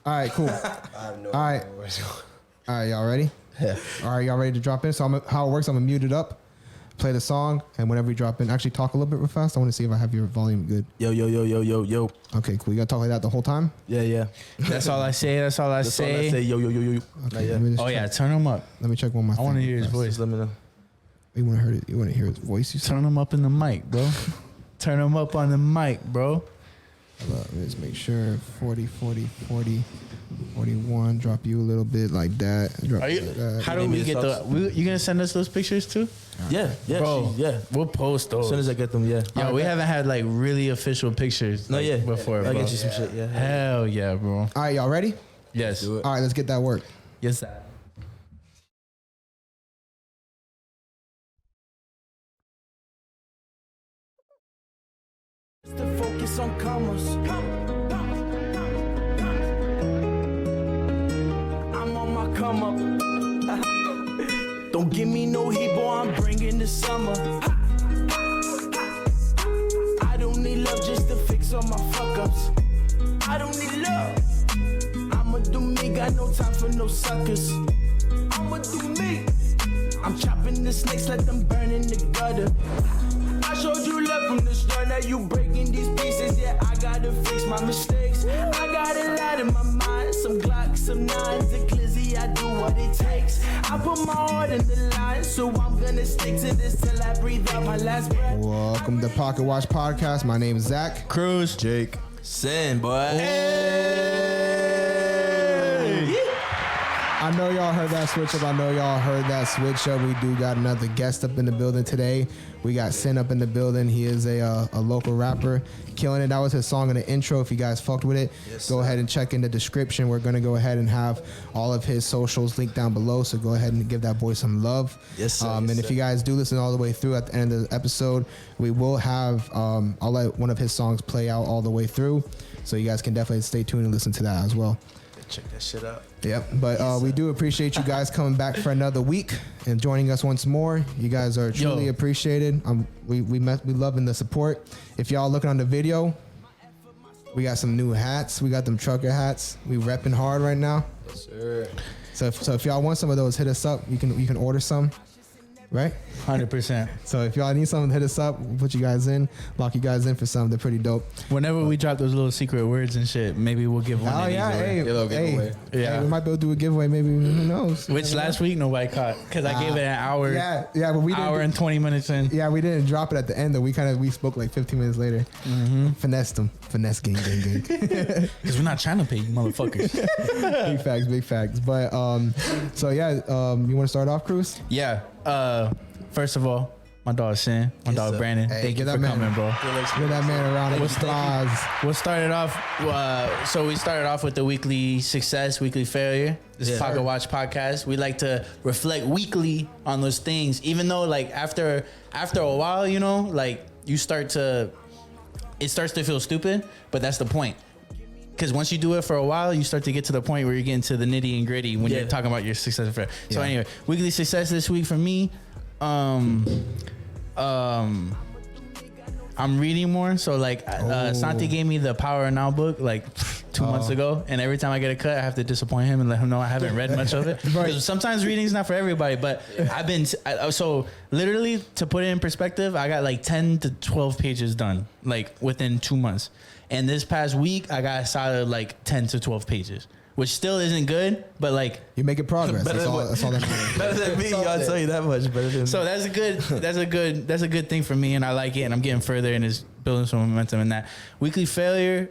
All right, cool. I have no All right. idea where it's going. All right, y'all ready? Yeah. All right, y'all ready to drop in? So how it works, I'm going to mute it up, play the song, and whenever you drop in, actually talk a little bit real fast. I want to see if I have your volume good. Yo. Okay, cool. You got to talk like that the whole time? Yeah. That's all I say. That's all I That's all say. I say. Yo. Okay, let me just Oh check. yeah, turn him up. Let me check one more I want to hear his Just voice. let me know. You want to hear it? You want to hear his voice? You said? Turn him up in the mic, bro. Turn him up on the mic, bro. Let me just make sure 40, 41. Drop you a little bit like that. Drop Are you? like that. How do Name we your get the? socks. You gonna send us those pictures too, Yeah. bro? Yeah. We'll post those. As soon as I get them, yeah. Yo, we haven't had like really official pictures. No, like, yeah. before. I'll bro. get you some shit. Yeah. Hell yeah, bro. All right, y'all ready? Yes. Do it. All right, let's get that work. Yes. Sir. To focus on commas. I'm on my come up. Don't give me no heat, boy, I'm bringing the summer. I don't need love just to fix all my fuck ups. I don't need love. I'ma do me, got no time for no suckers. I'ma do me. I'm chopping the snakes, let them burn in the gutter. I showed you love from the start, now you breaking these pieces. Yeah, I gotta fix my mistakes. I got a lot in my mind, some Glocks, some nines, a glizzy. I do what it takes. I put my heart in the line, so I'm gonna stick to this till I breathe out my last breath. Welcome to Pocket Watch Podcast. My name is Zach. Cruz. Jake. Sin, boy. I know y'all heard that switch up. We do got another guest up in the building today. We got Sin up in the building. He is a local rapper, killing it. That was his song in the intro. If you guys fucked with it, Yes, go sir. ahead and check in the description. We're gonna go ahead and have all of his socials linked down below. So go ahead and give that boy some love. Yes, sir. And Yes, if sir. you guys do listen all the way through at the end of the episode, we will have I'll let one of his songs play out all the way through. So you guys can definitely stay tuned and listen to that as well. Check that shit out. Yep, but we do appreciate you guys coming back for another week and joining us once more. You guys are truly appreciated. We loving the support. If y'all looking on the video, we got some new hats. We got them trucker hats. We repping hard right now. Yes, sir. So if y'all want some of those, hit us up. You can order some, right? 100%. So if y'all need something, hit us up. We'll put you guys in, lock you guys in for some. They're pretty dope. Whenever we drop those little secret words and shit, maybe we'll give one. Oh of these yeah, away. hey, Little giveaway. Yeah. Hey, we might be able to do a giveaway. Maybe, who knows? Which last week nobody caught because I gave it an hour. Yeah, but we didn't. Hour and 20 minutes in. Yeah, we didn't drop it at the end though. We spoke like 15 minutes later. Finessed them. Finesse gang. Because we're not trying to pay you motherfuckers. Big facts. But so yeah, you want to start off, Cruz? Yeah. First of all, my dog Sin, my Yes, dog sir. Brandon. Hey, Thank you give for that man- coming, bro. Give that man a round of applause. We'll start it off. So we started off with the weekly success, weekly failure. This is Yeah. Pocket Watch podcast. We like to reflect weekly on those things, even though like after a while, you know, like it starts to feel stupid, but that's the point. Because once you do it for a while, you start to get to the point where you're getting to the nitty and gritty when Yeah. you're talking about your success. So Yeah. anyway, weekly success this week for me. I'm reading more. So like Santi gave me the Power Now book like 2 months ago, and every time I get a cut, I have to disappoint him and let him know I haven't read much of it. Right. Because sometimes reading's not for everybody, but I've been so literally to put it in perspective, I got like 10 to 12 pages done like within 2 months, and this past week I got a solid like 10 to 12 pages, which still isn't good, but like. You're making progress. Better That's than all. That's all that matters. Better than me, I'll tell you that much. Better than So that's a good thing for me, and I like it, and I'm getting further and it's building some momentum in that. Weekly failure,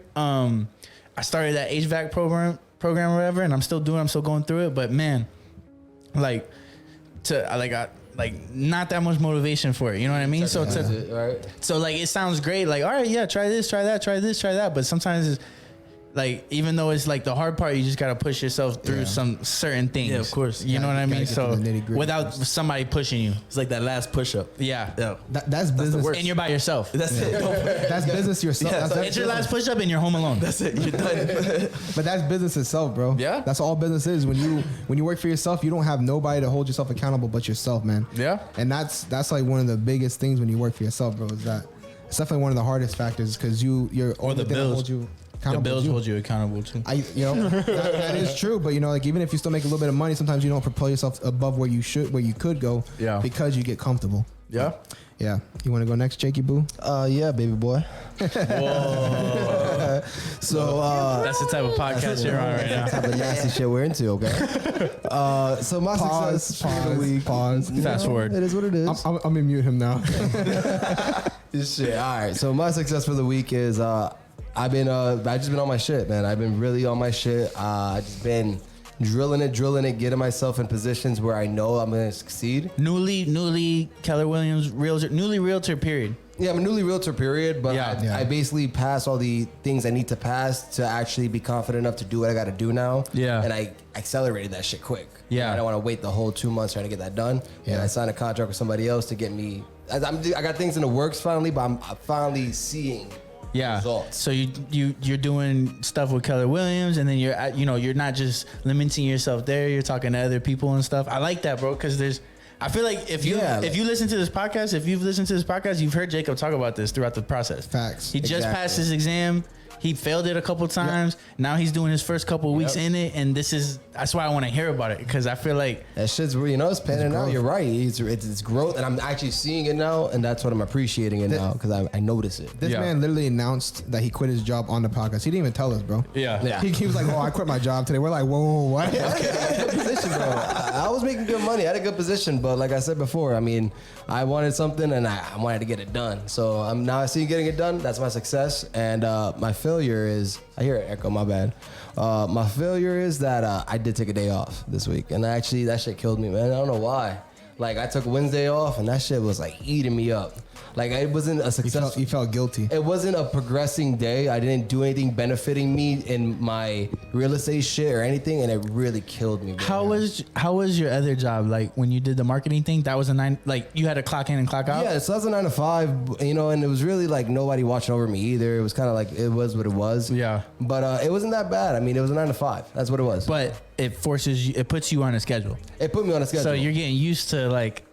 I started that HVAC program or whatever, and I'm still going through it, but man, like not that much motivation for it, you know what I mean? So like it sounds great, like all right, yeah, try this, try that, but sometimes it's like, even though it's like the hard part, you just got to push yourself through some certain things. Yeah, of course. You know what I mean? get to So the nitty-gritty without first. somebody pushing you. It's like that last push-up. Yeah. Yeah. That's business. worst. And you're by yourself. That's it. That's business yourself. Yeah, that's It's your business. last push up and you're home alone. That's it. You're done. But that's business itself, bro. Yeah. That's all business is. When you work for yourself, you don't have nobody to hold yourself accountable but yourself, man. Yeah. And that's like one of the biggest things when you work for yourself, bro. Is that it's definitely one of the hardest factors because you're Or the only thing that bills. holds you accountable. The bills as you. hold you accountable too. That is true. But like even if you still make a little bit of money, sometimes you don't propel yourself above where you could go. Yeah. Because you get comfortable. Yeah. Yeah. You want to go next, Jakey Boo? Yeah, baby boy. Whoa. So That's the type of podcast you're on right now. type of nasty shit we're into, okay? So my success for the week. Pause. Fast forward. It is what it is. I'm gonna mute him now. Shit. All right. So my success for the week is I've just been on my shit, man. I've been really on my shit. I just been drilling it, getting myself in positions where I know I'm gonna succeed. Newly Keller Williams realtor period. Yeah, I'm a newly realtor, period. But Yeah. I basically passed all the things I need to pass to actually be confident enough to do what I got to do now. Yeah. And I accelerated that shit quick. Yeah. I don't want to wait the whole 2 months trying to get that done. Yeah. And I signed a contract with somebody else to get me. I got things in the works finally, but I'm finally seeing Yeah. results. So you're doing stuff with Keller Williams, and then you're not just limiting yourself there. You're talking to other people and stuff. I like that, bro, because I feel like if you listen to this podcast, you've heard Jacob talk about this throughout the process. Facts. He just Exactly. passed his exam. He failed it a couple times. Now he's doing his first couple of weeks in it, and that's why I want to hear about it, because I feel like That shit's it's panning out. You're right. It's growth, and I'm actually seeing it now, and that's what I'm appreciating it now because I notice it. This Yeah. man literally announced that he quit his job on the podcast. He didn't even tell us, bro. yeah. He was like, "Oh, I quit my job today." We're like, "Whoa, what?" Good position, bro. I was making good money. I had a good position, but like I said before, I mean, I wanted something and I wanted to get it done. So I'm now seeing getting it done. That's my success. And my failure is, I hear an echo, my bad. My failure is that I did take a day off this week, and actually that shit killed me, man. I don't know why. Like I took Wednesday off, and that shit was like eating me up. Like it wasn't a success. You felt guilty. It wasn't a progressing day. I didn't do anything benefiting me in my real estate shit or anything, and it really killed me. Bro. How was your other job? Like when you did the marketing thing, that was a 9. Like you had to clock in and clock out. Yeah, so that's a 9 to 5, and it was really like nobody watching over me either. It was kind of like it was what it was. Yeah. But it wasn't that bad. I mean, it was a 9 to 5. That's what it was. But it puts you on a schedule. It put me on a schedule. So you're getting used to like.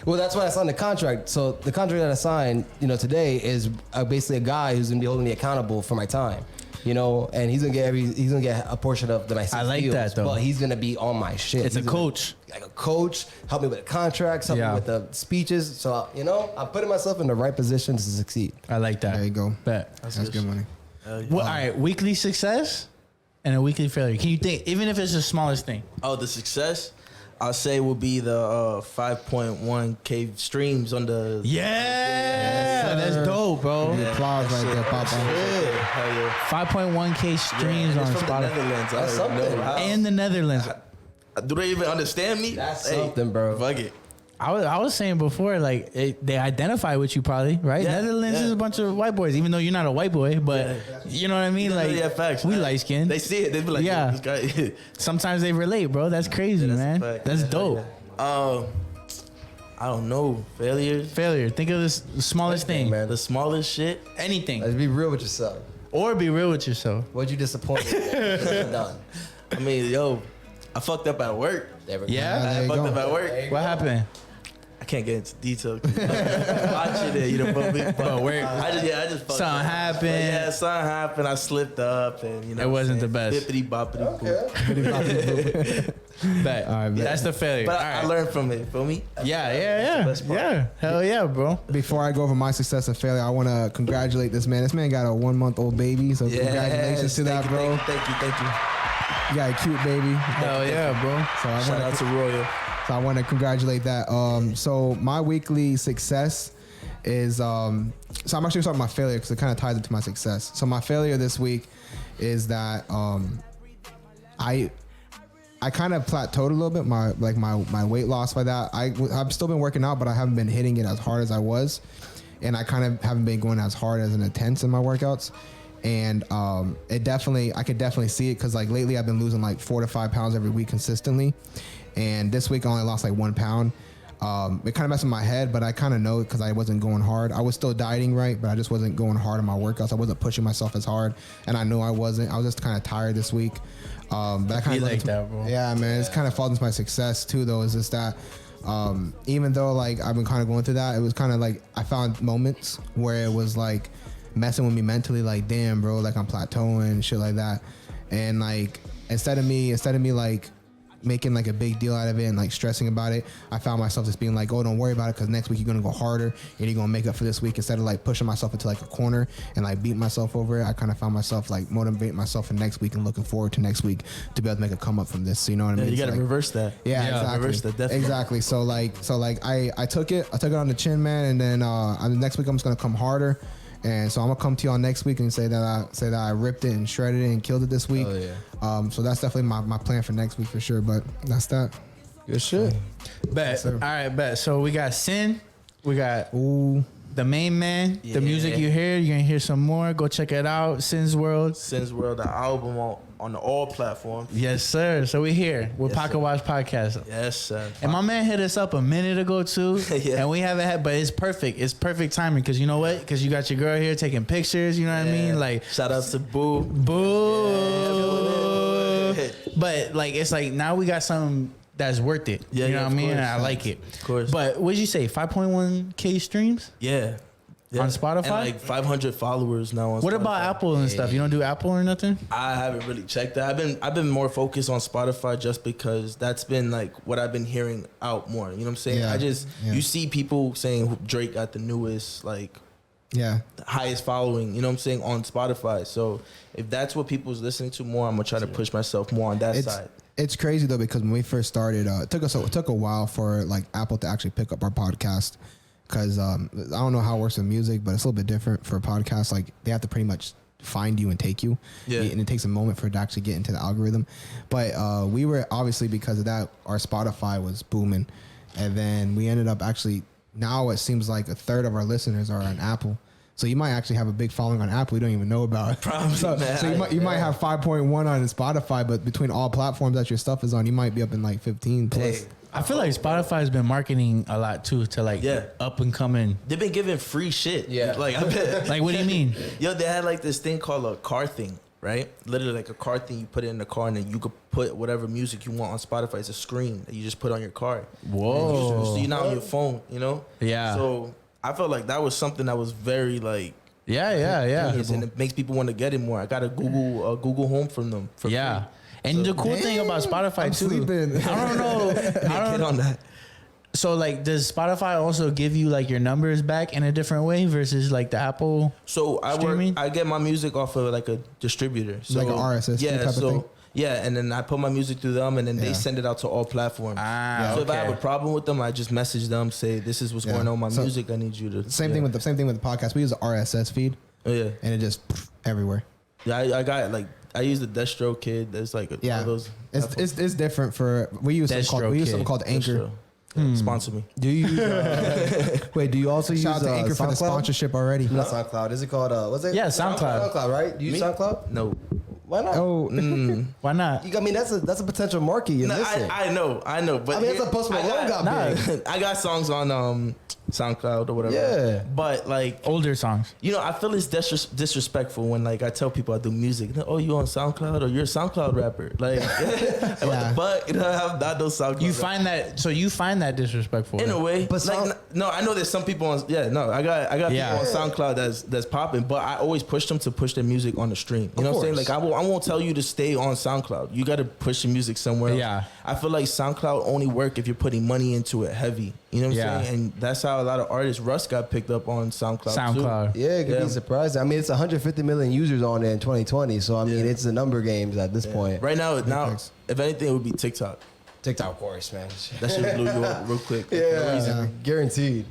Well, that's why I signed the contract. So the contract that I signed, today is basically a guy who's gonna be holding me accountable for my time. And he's gonna get a portion of my 6 I like deals, that, though. But he's gonna be on my shit. It's He's a coach. like a coach, help me with the contracts, help me with the speeches. So I'm putting myself in the right position to succeed. I like that. There you go. Bet. That's good money. Well, all right, weekly success and a weekly failure. Can you think, even if it's the smallest thing? Oh, the success, I'll say will be the 5.1K streams on the. Yeah, that's dope, bro. Applause right there, Papa. Yeah, hell yeah. 5.1K streams It's on from the Spotify Netherlands. I That's don't know something. how. and the Netherlands. Do they even understand me? That's something, bro. Fuck it. I was saying before, like they identify with you probably, right? Yeah, Netherlands yeah. is a bunch of white boys, even though you're not a white boy, but you know what I mean. Like yeah, facts. we light skinned. They see it. They be like, Yeah. This guy. Sometimes they relate, bro. That's crazy, That's a man. fact. That's Yeah, dope. I don't know. Failures. Failure. Think of this smallest thing, man. The smallest shit. anything, Let's be real with yourself. or be real with yourself. What'd you disappoint me with? Done. I mean, yo, I fucked up at work. There we go. Yeah? There I you fucked go. up at work. What happened? I can't get into detail. Watch it, you know. But work. I just fucked Something up. happened. But yeah, something happened. I slipped up, and It wasn't the best. Bippity boppity boo. Bet. All right, bet. That's the failure. But All I right. learned from it. Feel me? Yeah. best part. Yeah. Hell yeah, bro. Before I go over my success and failure, I want to congratulate this man. This man got a 1-month-old baby, so congratulations to that, bro. Thank you. You got a cute baby. Hell yeah, bro. So I Shout want out to to Royal. So I want to congratulate that. So my weekly success is so I'm actually talking about my failure because it kind of ties into my success. So my failure this week is that I kind of plateaued a little bit. My weight loss by that. I've still been working out, but I haven't been hitting it as hard as I was, and I kind of haven't been going as hard as an intense in my workouts. And I could definitely see it because like lately I've been losing like 4 to 5 pounds every week consistently. And this week I only lost like 1 pound. It kind of messed with my head, but I kind of know it because I wasn't going hard. I was still dieting, right? But I just wasn't going hard on my workouts. I wasn't pushing myself as hard. And I knew I wasn't. I was just kind of tired this week. But I kind Be of like that, bro. Yeah, man. It's kind of falls into my success too, though. Is just that even though like I've been kind of going through that, it was kind of like I found moments where it was like, messing with me mentally, like, damn, bro, like I'm plateauing and shit like that. And like instead of me like making like a big deal out of it and like stressing about it, I found myself just being like, oh, don't worry about it, because next week you're gonna go harder and you're gonna make up for this week. Instead of like pushing myself into like a corner and like beating myself over it, I kind of found myself like motivating myself for next week and looking forward to next week to be able to make a come up from this. So you know what I mean? You gotta like, reverse that. Yeah, exactly. Reverse that, definitely. Exactly. So like I took it on the chin, man, and then next week I'm just gonna come harder. And so I'm gonna come to y'all next week and say that I ripped it and shredded it and killed it this week. Oh, yeah. So that's definitely my plan for next week for sure. But that's that. Good shit. Bet. sir. All right, bet. So we got Sin. We got the main man. Yeah. The music you hear, you're gonna hear some more. Go check it out. Sin's World. Since World, the album on all platforms. Yes, sir. So we here with Yes, Pocket sir. Watch Podcast. Yes, sir. And my man hit us up a minute ago too, Yeah. and we haven't had, but it's perfect. It's perfect timing because you know what? Because you got your girl here taking pictures. You know what I mean? Like, shout out to Boo. boo. Yeah. But like, it's like now we got something that's worth it. Yeah, you know yeah, what I of mean? course. And I like it. Of course. But what did you say? 5.1K streams? Yeah. On Spotify? And like 500 followers now on What Spotify. about Apple and stuff? You don't do Apple or nothing? I haven't really checked that. I've been more focused on Spotify just because that's been like what I've been hearing out more. You know what I'm saying? Yeah. You see people saying Drake got the newest like Yeah. the highest following, you know what I'm saying, on Spotify. So if that's what people's listening to more, I'm gonna try to push myself more on that side. It's crazy though, because when we first started, it took a while for like Apple to actually pick up our podcast. Because I don't know how it works with music, but it's a little bit different for podcasts. Like they have to pretty much find you and take you, and it takes a moment for it to actually get into the algorithm. But we were obviously, because of that, our Spotify was booming, and then we ended up actually, now it seems like a third of our listeners are on Apple. So you might actually have a big following on Apple you don't even know about. Probably, so, man. so you might have 5.1 on Spotify, but between all platforms that your stuff is on, you might be up in like 15 plus. Hey, I feel like Spotify has been marketing a lot too to like up and coming. they've been giving free shit. Yeah. Like I bet. Like, what do you mean? Yo, they had like this thing called a car thing, right? Literally like a car thing. You put it in the car and then you could put whatever music you want on Spotify. It's a screen that you just put on your car. Whoa. So you're not on your phone, you know? Yeah. So I felt like that was something that was very like Yeah. genius, and it makes people want to get it more. I got a Google Home from them. For Yeah. free. And the cool thing about Spotify I'm too, sleeping. I don't know. Get on that. So like, does Spotify also give you like your numbers back in a different way versus like the Apple? So Streaming? I get my music off of like a distributor. So Like an RSS feed type of thing? Yeah, and then I put my music through them, and then they send it out to all platforms. So if I have a problem with them, I just message them, say this is what's going on with my music. I need you to. Same thing with the podcast. We use an RSS feed, Yeah, and it just everywhere. yeah. I got like I use the Destro Kid. There's like one of those. It's different for we use something called Anchor. Destro. Sponsor me. Do you use, wait, do you also use Shout out to Anchor for the SoundCloud? sponsorship already. Not SoundCloud. Is it called, what's it? Yeah, SoundCloud. SoundCloud, right? Do you use Me? SoundCloud? No. Why not? Oh, Why not? I mean, that's a potential market. You're No, missing. I know. But I mean, that's a Post Malone got big. I got songs on SoundCloud or whatever. Yeah. But like Older songs. you know, I feel it's disrespectful when like I tell people I do music. Oh, you on SoundCloud or you're a SoundCloud rapper? Like, what the fuck? You know, I'm not no SoundCloud. You rapper. find that? So you find that disrespectful? In a way, But like, no, I know there's some people on. Yeah, no, I got people on SoundCloud that's popping, but I always push them to push their music on the stream. You know what I'm saying? course. Like I won't tell you to stay on SoundCloud. You got to push your music somewhere else. Yeah. I feel like SoundCloud only work if you're putting money into it heavy. You know what I'm saying? And that's how a lot of artists. Russ got picked up on SoundCloud. Too. Yeah, it could Yeah. be surprising. I mean, it's 150 million users on there in 2020. So, I mean, it's the number games at this point. Right now, thanks. if anything, it would be TikTok. TikTok, of course, man. That shit blew you up real quick. Yeah, guaranteed.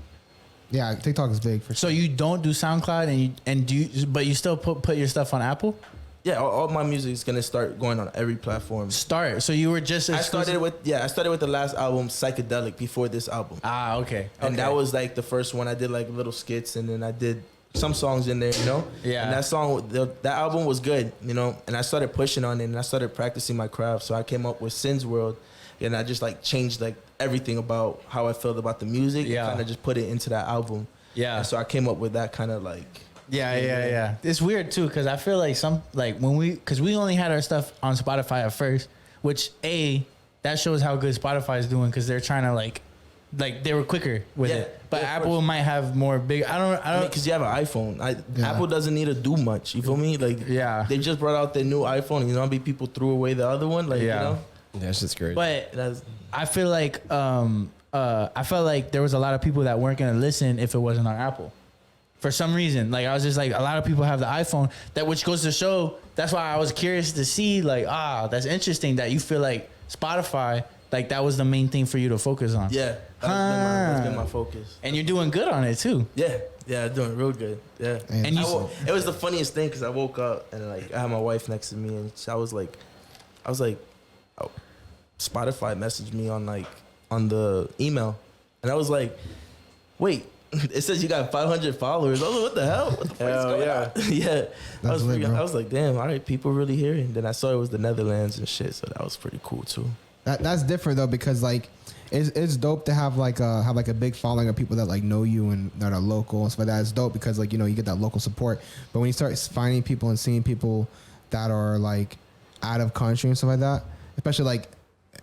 yeah, TikTok is big for So sure. you don't do SoundCloud but you still put your stuff on Apple? Yeah, all my music is gonna start going on every platform. So you were just I started with the last album, Psychedelic, before this album. okay. And that was like the first one. I did like little skits, and then I did some songs in there, you know. Yeah. And that album was good, you know. And I started pushing on it, and I started practicing my craft. So I came up with Sin's World, and I just like changed like everything about how I felt about the music. Yeah. Kind of just put it into that album. Yeah. And so I came up with that kind of like. Yeah. It's weird too because I feel like because we only had our stuff on Spotify at first, which that shows how good Spotify is doing because they're trying to like like they were quicker with Yeah. it. But Yeah, of Apple course. might have more big. I don't. Because you have an iPhone. Yeah. Apple doesn't need to do much. You feel me? Like, Yeah. they just brought out their new iPhone. You know how many people threw away the other one? Like, Yeah. you know? Yeah, it's just great. But That's, I feel like I felt like there was a lot of people that weren't gonna listen if it wasn't on Apple. For some reason, like I was just like, a lot of people have the iPhone, that which goes to show. That's why I was curious to see, like, that's interesting that you feel like Spotify, like that was the main thing for you to focus on. yeah. That's been my focus. And you're doing good on it too. Yeah. Yeah, doing real good. Yeah. And you- It was the funniest thing because I woke up and like I had my wife next to me and I was like, oh, Spotify messaged me on the email, and I was like, wait, it says you got 500 followers. I was like, what the hell? What the fuck is going on? Yeah, That's lit, bro. I was like, damn, all right, people really here. And then I saw it was the Netherlands and shit, so that was pretty cool too. that's different though, because like it's dope to have like a big following of people that like know you and that are local and stuff like that. It's dope because like, you know, you get that local support. But when you start finding people and seeing people that are like out of country and stuff like that, especially like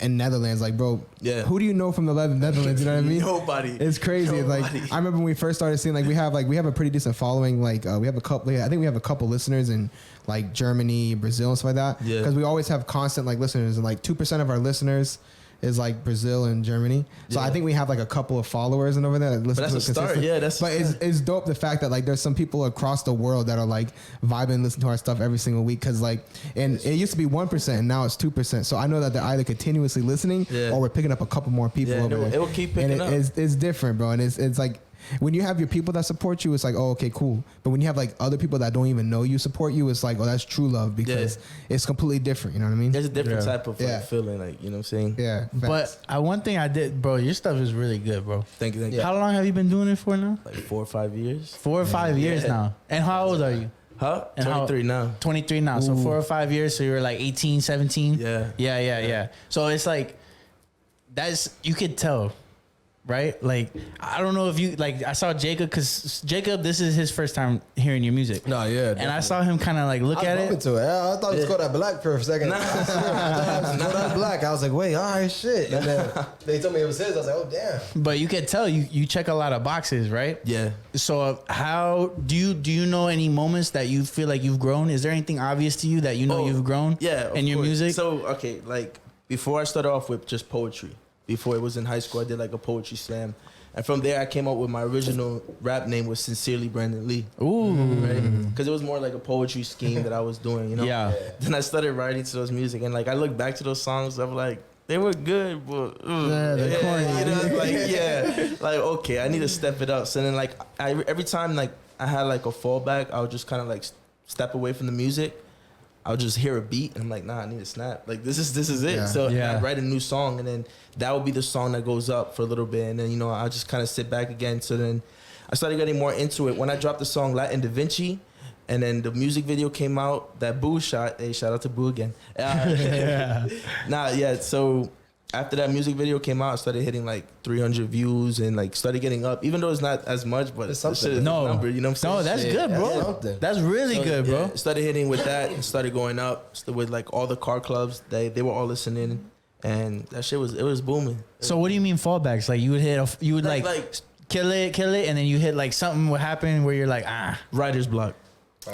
in Netherlands, like, bro, Yeah. who do you know from the Netherlands? You know what I mean? Nobody. It's crazy. Like, I remember when we first started seeing, like, we have a pretty decent following. Like, we have a couple. I think we have a couple listeners in like Germany, Brazil, and stuff like that. Yeah. Because we always have constant like listeners, and like 2% of our listeners is like Brazil and Germany. So Yeah. I think we have like a couple of followers and over there that listen But to that's it a start. consistent. Yeah, that's a But it's dope the fact that like there's some people across the world that are like vibing and listen to our stuff every single week. Because like, and it used to be 1% and now it's 2%. So I know that they're either continuously listening Yeah. or we're picking up a couple more people Yeah, over there. it will keep picking and up. It's different, bro. And it's like when you have your people that support you, it's like, oh, okay, cool. But when you have like other people that don't even know you support you, it's like, oh, that's true love because it's completely different. You know what I mean? There's a different Yeah. type of like, Yeah. feeling, like, you know what I'm saying? Yeah. But one thing I did, bro, your stuff is really good, bro. Thank you. How long have you been doing it for now? Like 4 or 5 years. 4 or 5 years Yeah. now. And how old are you? Huh? And how- 23 now. 23 now. So 4 or 5 years. So you're like 18, 17. Yeah. Yeah. So it's like, you could tell, right? Like, I don't know if you, like, I saw Jacob, because Jacob, this is his first time hearing your music. No, yeah. And I saw him kind of like look I at was bumping it. to it. I thought it was Kodak Black for a second. I swear, I thought it was Kodak Black. I was like, wait, all right, shit. And then they told me it was his. I was like, oh, damn. But you could tell you check a lot of boxes, right? Yeah. So how do you know any moments that you feel like you've grown? Is there anything obvious to you that you know you've grown? Yeah. of in your course. music? So, okay, like before I started off with just poetry, before it was in high school, I did like a poetry slam. And from there, I came up with my original rap name was Sincerely Brandon Lee. Ooh. Right? Because it was more like a poetry scheme that I was doing, you know? Yeah. Then I started writing to those music. And like, I look back to those songs, I'm like, they were good, but Yeah, they're corny. you know, it's like, yeah, like, okay, I need to step it up. So then like, every time like I had like a fallback, I would just kind of like step away from the music. I would just hear a beat and I'm like, nah, I need to snap. Like this is it. Yeah. So Yeah. I'd write a new song and then that would be the song that goes up for a little bit. And then, you know, I just kind of sit back again. So then I started getting more into it. When I dropped the song Latin Da Vinci and then the music video came out, that Boo shot. Hey, shout out to Boo again. So after that music video came out, I started hitting like 300 views and like started getting up, even though it's not as much, but It's it's something. a No. number, you know what I'm saying? No, that's Shit, good, that's bro. something. That's really So, good, bro. yeah, started hitting with that and started going up with like all the car clubs. They were all listening, and that shit was booming. So what do you mean fallbacks? Like you would like like kill it, and then you hit like something would happen where you're like, writer's block.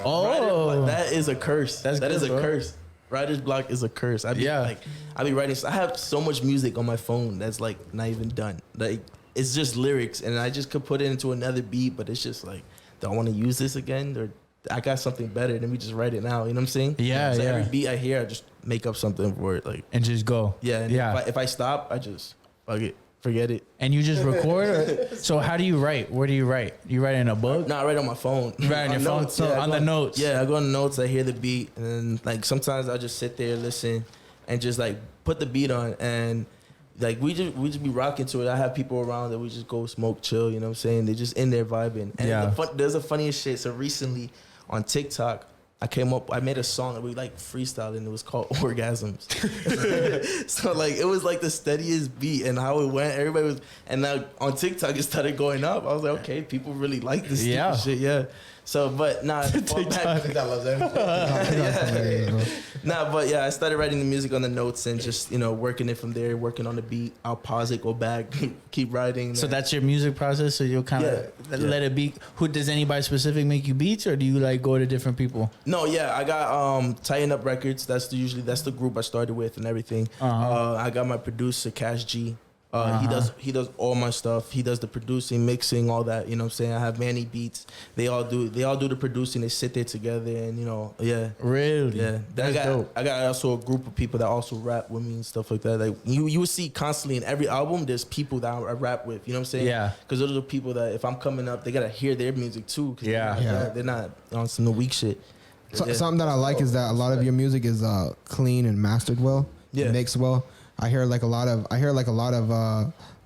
oh, Writer's block. That is a curse. That's That good, is a bro. curse. Writer's block is a curse. I be writing. I have so much music on my phone that's like not even done. Like it's just lyrics, and I just could put it into another beat, but it's just like, do I want to use this again, or I got something better? Let me just write it now. You know what I'm saying? Yeah, So yeah. every beat I hear, I just make up something for it. Like and just go. yeah, and yeah. If I stop, I just fuck it, forget it. And you just record. So how do you write? Where do you write? You write in a book? No, I write on my phone. You write on your phone? So I on go the notes? Yeah, I go on the notes. I hear the beat, and then like sometimes I just sit there, listen, and just like put the beat on, and like we just be rocking to it. I have people around that we just go smoke, chill. You know what I'm saying? They just in there vibing. And Yeah. there's a funniest shit. So recently on TikTok, I made a song that we like freestyled, and it was called Orgasms. So like it was like the steadiest beat, and how it went, everybody was, and now on TikTok it started going up. I was like, okay, people really like this stupid shit, yeah. So, but nah, I think that loves everything. Nah, but yeah, I started writing the music on the notes and just, you know, working it from there, working on the beat. I'll pause it, go back, keep writing. So that's your music process. So you'll kind of let it be. Who does anybody specific make you beats, or do you like go to different people? No, yeah, I got Tighten Up Records. That's the group I started with and everything. I got my producer Cash G. He does all my stuff. He does the producing, mixing, all that. You know what I'm saying? I have Manny Beats. They all do the producing. They sit there together and, you know, yeah. Really? Yeah. That's dope. I got also a group of people that also rap with me and stuff like that. Like you will see constantly in every album, there's people that I rap with. You know what I'm saying? Yeah. Because those are the people that if I'm coming up, they gotta hear their music too. They're not on some weak shit. So, something that I like is that a lot of your music is clean and mastered well, mixed well. I hear like a lot of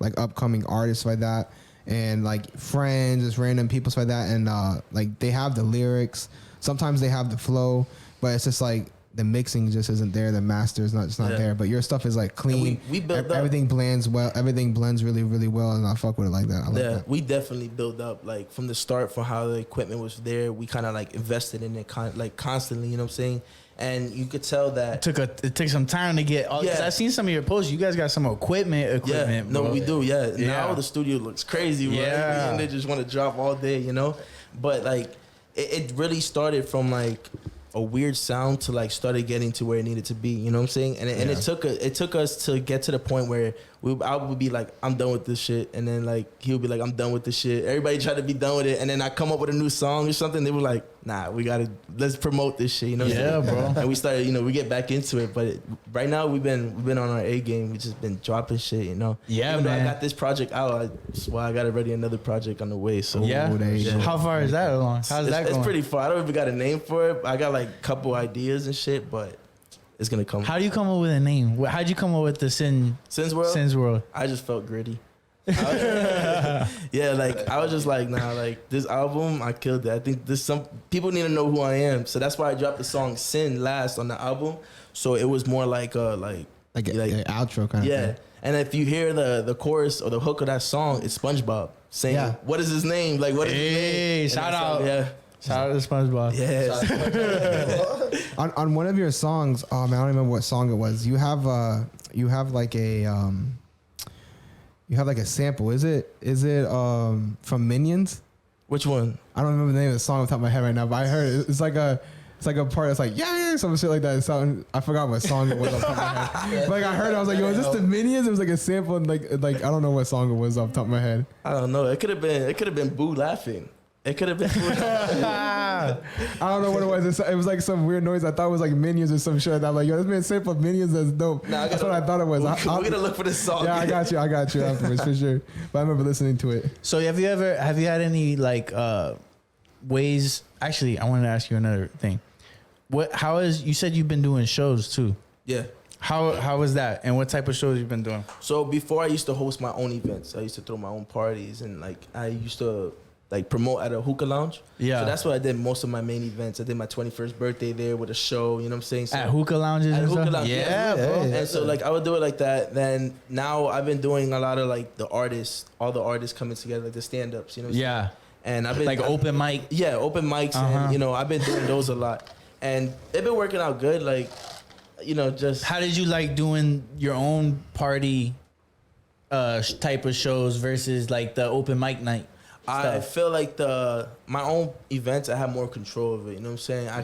like upcoming artists like that, and like friends, just random people like that, and like they have the lyrics. Sometimes they have the flow, but it's just like the mixing just isn't there. The master is not there. But your stuff is like clean. We built up. Everything blends well. Everything blends really, really well, and I fuck with it like that. I like that. We definitely built up like from the start for how the equipment was there. We kind of like invested in it constantly. You know what I'm saying? And you could tell that it took some time to get all. I've seen some of your posts. You guys got some equipment. Yeah, no, bro. we do. Yeah. Now the studio looks crazy. Bro. Yeah, and they just want to drop all day, you know. But like, it really started from like a weird sound to like started getting to where it needed to be. You know what I'm saying? And it took us to get to the point where I would be like, I'm done with this shit, and then like he would be like, I'm done with this shit. Everybody tried to be done with it, and then I come up with a new song or something. They were like, nah, let's promote this shit. You know? What I'm saying? Bro. And we started, you know, we get back into it. But right now we've been on our A game. We just been dropping shit. You know? Yeah, Even man. though I got this project out. I got already another project on the way. So How far is that along? How's that going? It's pretty far. I don't even got a name for it. I got like a couple ideas and shit, but it's gonna come. How do you come up with a name? How'd you come up with the Sins World? Sins World. I just felt gritty. Yeah, like I was just like, nah, like this album, I killed it. I think some people need to know who I am, so that's why I dropped the song "Sin" last on the album. So it was more like an outro kind of thing. And if you hear the chorus or the hook of that song, it's SpongeBob saying, "What is his name? Like what is his name?" Shout out! Shout out to SpongeBob. Yes. on one of your songs, I don't remember what song it was. You have like a sample. Is it from Minions? Which one? I don't remember the name of the song off the top of my head right now, but I heard it. It's like a part that's like some shit like that. I forgot what song it was off the top of my head. Like I heard it, I was like, yo, is this the Minions? It was like a sample, and like I don't know what song it was off the top of my head. I don't know. It could have been Boo laughing. It could have been. I don't know what it was. It was like some weird noise. I thought it was like Minions or some shit. And I'm like, yo, this man sampled Minions. That's dope. That's what I thought it was. We're gonna look for this song. Yeah, I got you afterwards for sure. But I remember listening to it. So have you had any like ways? Actually, I wanted to ask you another thing. You said you've been doing shows too? Yeah. How was that? And what type of shows you've been doing? So before I used to host my own events. I used to throw my own parties, and like I used to like promote at a hookah lounge. Yeah. So that's what I did most of my main events. I did my 21st birthday there with a show, you know what I'm saying? So at hookah lounges and hookah stuff? lounge, yeah, bro. And so like I would do it like that. Then now I've been doing a lot of like all the artists coming together, like the stand-ups, you know what I'm saying? And I've been like open mic. Yeah, open mics, and you know, I've been doing those a lot. And they've been working out good, like, you know, just how did you like doing your own party type of shows versus like the open mic night? I feel like my own events, I have more control of it. You know what I'm saying? I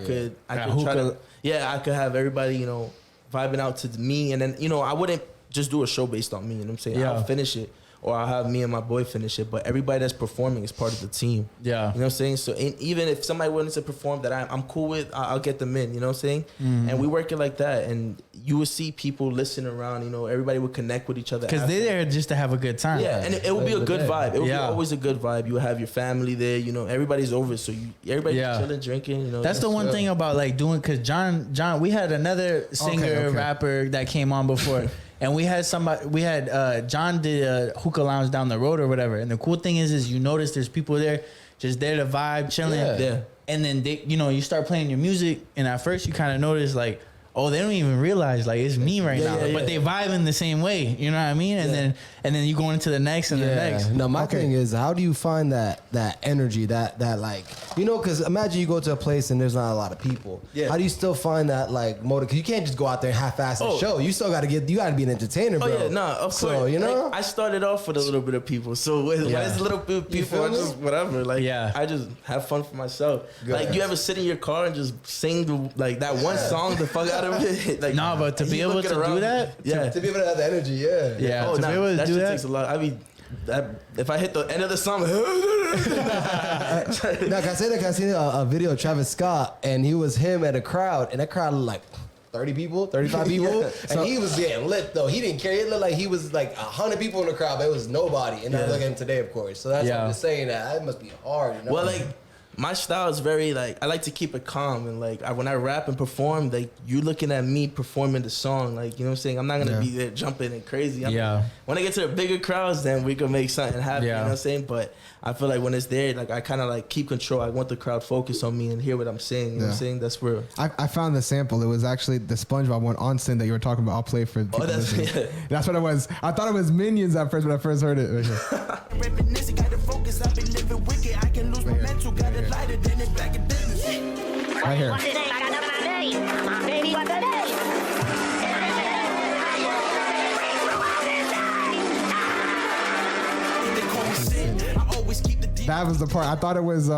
could have everybody, you know, vibing out to me, and then, you know, I wouldn't just do a show based on me. You know what I'm saying? I'll finish it, or I'll have me and my boy finish it. But everybody that's performing is part of the team. Yeah, you know what I'm saying? So even if somebody wanted to perform that I'm cool with, I'll get them in. You know what I'm saying? Mm-hmm. And we work it like that, and you will see people listen around. You know, everybody would connect with each other because they're there just to have a good time. Yeah, and it will be a good vibe. It will be always a good vibe. You will have your family there. You know, everybody's over, so everybody's chilling, drinking. You know, that's the one thing about like doing, because John, we had another singer rapper that came on before. And we had John did a hookah lounge down the road or whatever. And the cool thing is you notice there's people there just there to vibe, chilling. Yeah. And then you start playing your music, and at first you kind of notice like, oh, they don't even realize like it's me right now. yeah. But they vibe in the same way. You know what I mean? And then you go into the next and the next. No, my thing is, how do you find that energy, that like, you know, because imagine you go to a place and there's not a lot of people. Yeah. How do you still find that like motive? Because you can't just go out there and half-ass the show. You still got to be an entertainer, bro. Oh yeah, nah, of course. So, you know, like, I started off with a little bit of people, so when it's a little bit of people, I just whatever. Like, I just have fun for myself. Good. Like, you ever sit in your car and just sing like that one song the fuck out of it? Like, No, but to be able to do that, to be able to have the energy, yeah. to be able to that do shit that takes a lot. I mean, if I hit the end of the song, Now, can I see a video of Travis Scott, and he was him at a crowd, and that crowd looked like 30 people, 35 people, and he was getting lit though. He didn't care. It looked like he was like 100 people in the crowd, but it was nobody. And I look at him today, of course. So that's what I'm just saying, that must be hard. You know? Well, like, my style is very like, I like to keep it calm, and like when I rap and perform, like you're looking at me performing the song, like, you know what I'm saying? I'm not gonna be there jumping and crazy. When I get to the bigger crowds, then we can make something happen. You know what I'm saying? But I feel like when it's there, like I kind of like keep control. I want the crowd focused on me and hear what I'm saying. You know what I'm saying? That's where I found the sample. It was actually the SpongeBob one on Sin that you were talking about. I'll play for people. That's what it was. I thought it was Minions at first when I first heard it. Reminiscing, gotta focus. I've been living wicked. I can lose my mental. Got it lighter than it back in business. Right here. That was the part. I thought it was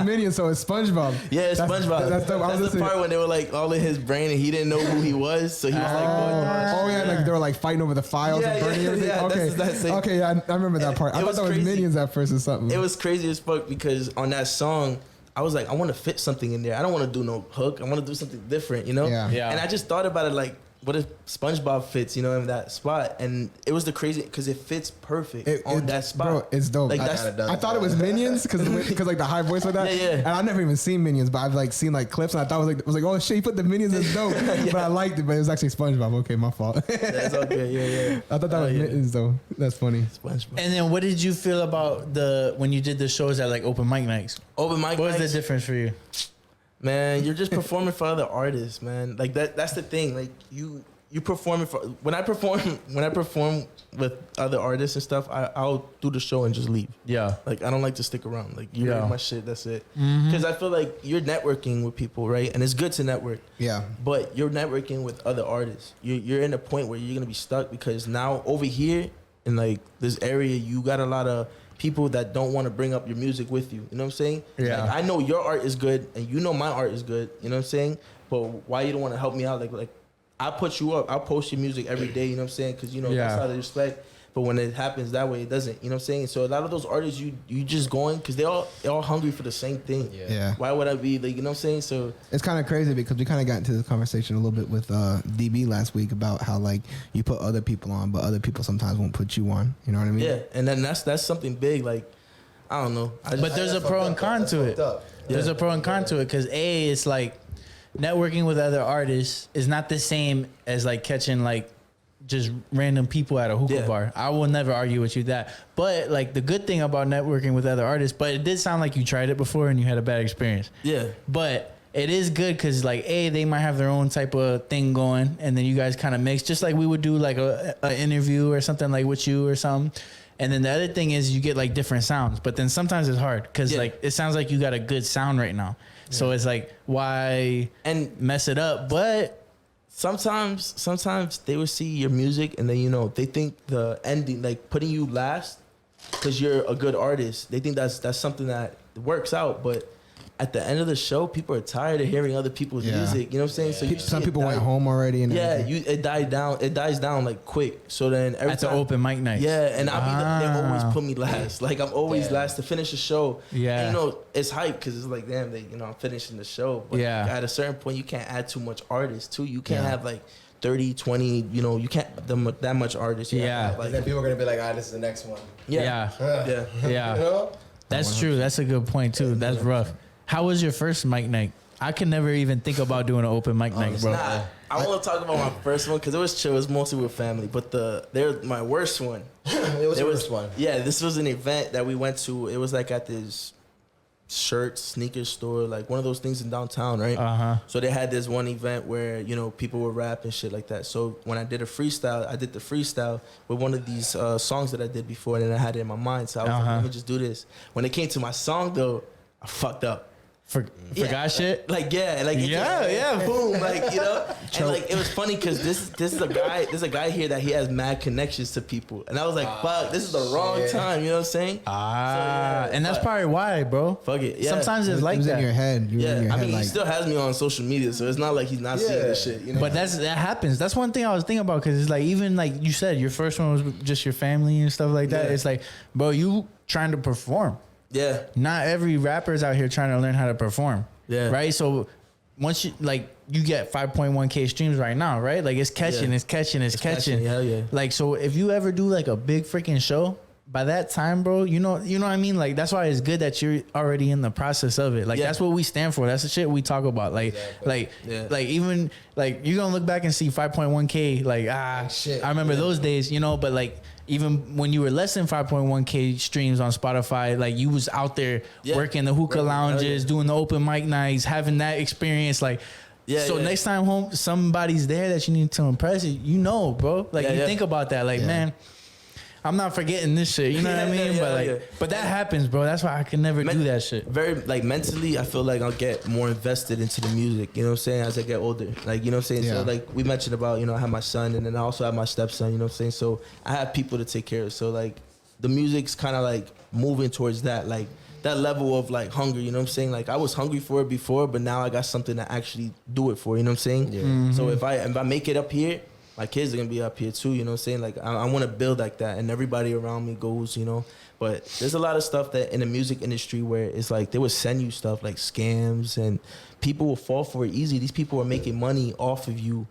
Minions, so it's SpongeBob. Yeah, it's SpongeBob. That's the part when they were like all in his brain and he didn't know who he was, so he was like, oh yeah, like they were like fighting over the files and burning everything. Okay, I remember that part. I thought that was Minions at first or something. It was crazy as fuck because on that song, I was like, I want to fit something in there. I don't want to do no hook. I want to do something different, you know? Yeah. And I just thought about it like, what if SpongeBob fits, you know, in that spot? And it was the crazy because it fits perfect on that spot. Bro, it's dope. Like I thought it was Minions because like the high voice like that. Yeah. And I've never even seen Minions, but I've like seen like clips and I thought it was like oh shit, you put the Minions as dope. But I liked it, but it was actually SpongeBob. Okay, my fault. That's okay. Yeah. I thought that was Minions though. That's funny. SpongeBob. And then what did you feel about when you did the shows at like open mic nights? Open mic nights. What was the difference for you? Man, you're just performing for other artists, man. Like that's the thing. Like you performing for when I perform with other artists and stuff, I'll do the show and just leave. Yeah. Like I don't like to stick around. Like you heard my shit, that's it. Because I feel like you're networking with people, right? And it's good to network. Yeah. But you're networking with other artists. You're in a point where you're gonna be stuck because now over here in like this area, you got a lot of people that don't want to bring up your music with you. You know what I'm saying? Yeah. Like, I know your art is good and you know my art is good. You know what I'm saying? But why you don't want to help me out? Like I put you up. I'll post your music every day. You know what I'm saying? Because you know that's how they respect. But when it happens that way, it doesn't. You know what I'm saying? So a lot of those artists, you just going because they're all hungry for the same thing. Yeah. Why would I be like? You know what I'm saying? So it's kind of crazy because we kind of got into this conversation a little bit with DB last week about how like you put other people on, but other people sometimes won't put you on. You know what I mean? Yeah. And then that's something big. Like I don't know. But there's a pro and con to it. There's a pro and con to it because it's like networking with other artists is not the same as like catching like just random people at a hookah bar. I will never argue with you that. But like the good thing about networking with other artists, but it did sound like you tried it before and you had a bad experience. Yeah. But it is good because like they might have their own type of thing going and then you guys kind of mix just like we would do like a interview or something like with you or something. And then the other thing is you get like different sounds, but then sometimes it's hard because like it sounds like you got a good sound right now. So it's like, why mess it up? But sometimes they will see your music and then, you know, they think the ending, like putting you last because you're a good artist. They think that's something that works out. But at the end of the show, people are tired of hearing other people's music. You know what I'm saying? So some people went home already. And it dies down like quick. So then every at the open mic night. Yeah, and they always put me last. Like I'm always last to finish the show. Yeah, and, you know it's hype because it's like damn, I'm finishing the show. But at a certain point, you can't add too much artists too. You can't have like 30, 20. You know, you can't that much artists. Like then people are gonna be like, this is the next one. Yeah. You know? That's true. That's a good point too. That's rough. How was your first mic night? I can never even think about doing an open mic night, bro. I want to talk about my first one because it was chill. It was mostly with family. But they're my worst one. It was the worst one. Yeah, this was an event that we went to. It was like at this shirts, sneakers store, like one of those things in downtown, right? So they had this one event where, you know, people would rap and shit like that. So when I did the freestyle with one of these songs that I did before, and then I had it in my mind. So I was like, let me just do this. When it came to my song though, I fucked up. Forgot shit. Like boom, like, you know. And like it was funny because this is a guy here that he has mad connections to people, and I was like, fuck, this is the wrong time. You know what I'm saying? And that's probably why, bro. Fuck it. Yeah. Sometimes it's like was that. in your head. You were in your I head, mean, like, he still has me on social media, so it's not like he's not seeing this shit. You know? But that happens. That's one thing I was thinking about, because it's like, even like you said, your first one was just your family and stuff like that. Yeah. It's like, bro, you trying to perform. Yeah. Not every rapper is out here trying to learn how to perform. Yeah. Right. So once you get 5.1K streams right now, right? Like it's catching. Hell yeah. Like, so if you ever do like a big freaking show, by that time, bro, you know what I mean? Like, that's why it's good that you're already in the process of it. Like, that's what we stand for. That's the shit we talk about. Like, like even like you're gonna look back and see 5.1K. Like, shit. I remember those days, you know. But like, even when you were less than 5.1K streams on Spotify, like you was out there working the hookah lounges, doing the open mic nights, having that experience. Like, next time home, somebody's there that you need to impress. You know, bro. Like, you think about that. Like, man, I'm not forgetting this shit. You know what I mean? But that happens, bro. That's why I can never do that shit. Very, like, mentally, I feel like I'll get more invested into the music, you know what I'm saying, as I get older. Like, you know what I'm saying? So, like, we mentioned about, you know, I have my son, and then I also have my stepson, you know what I'm saying? So, I have people to take care of. So, like, the music's kind of, like, moving towards that, like, that level of, like, hunger, you know what I'm saying? Like, I was hungry for it before, but now I got something to actually do it for, you know what I'm saying? Yeah. So, if I make it up here, my kids are gonna be up here too, you know what I'm saying? Like, I want to build like that, and everybody around me goes, you know. But there's a lot of stuff that in the music industry where it's like they would send you stuff like scams, and people will fall for it easy. These people are making money off of you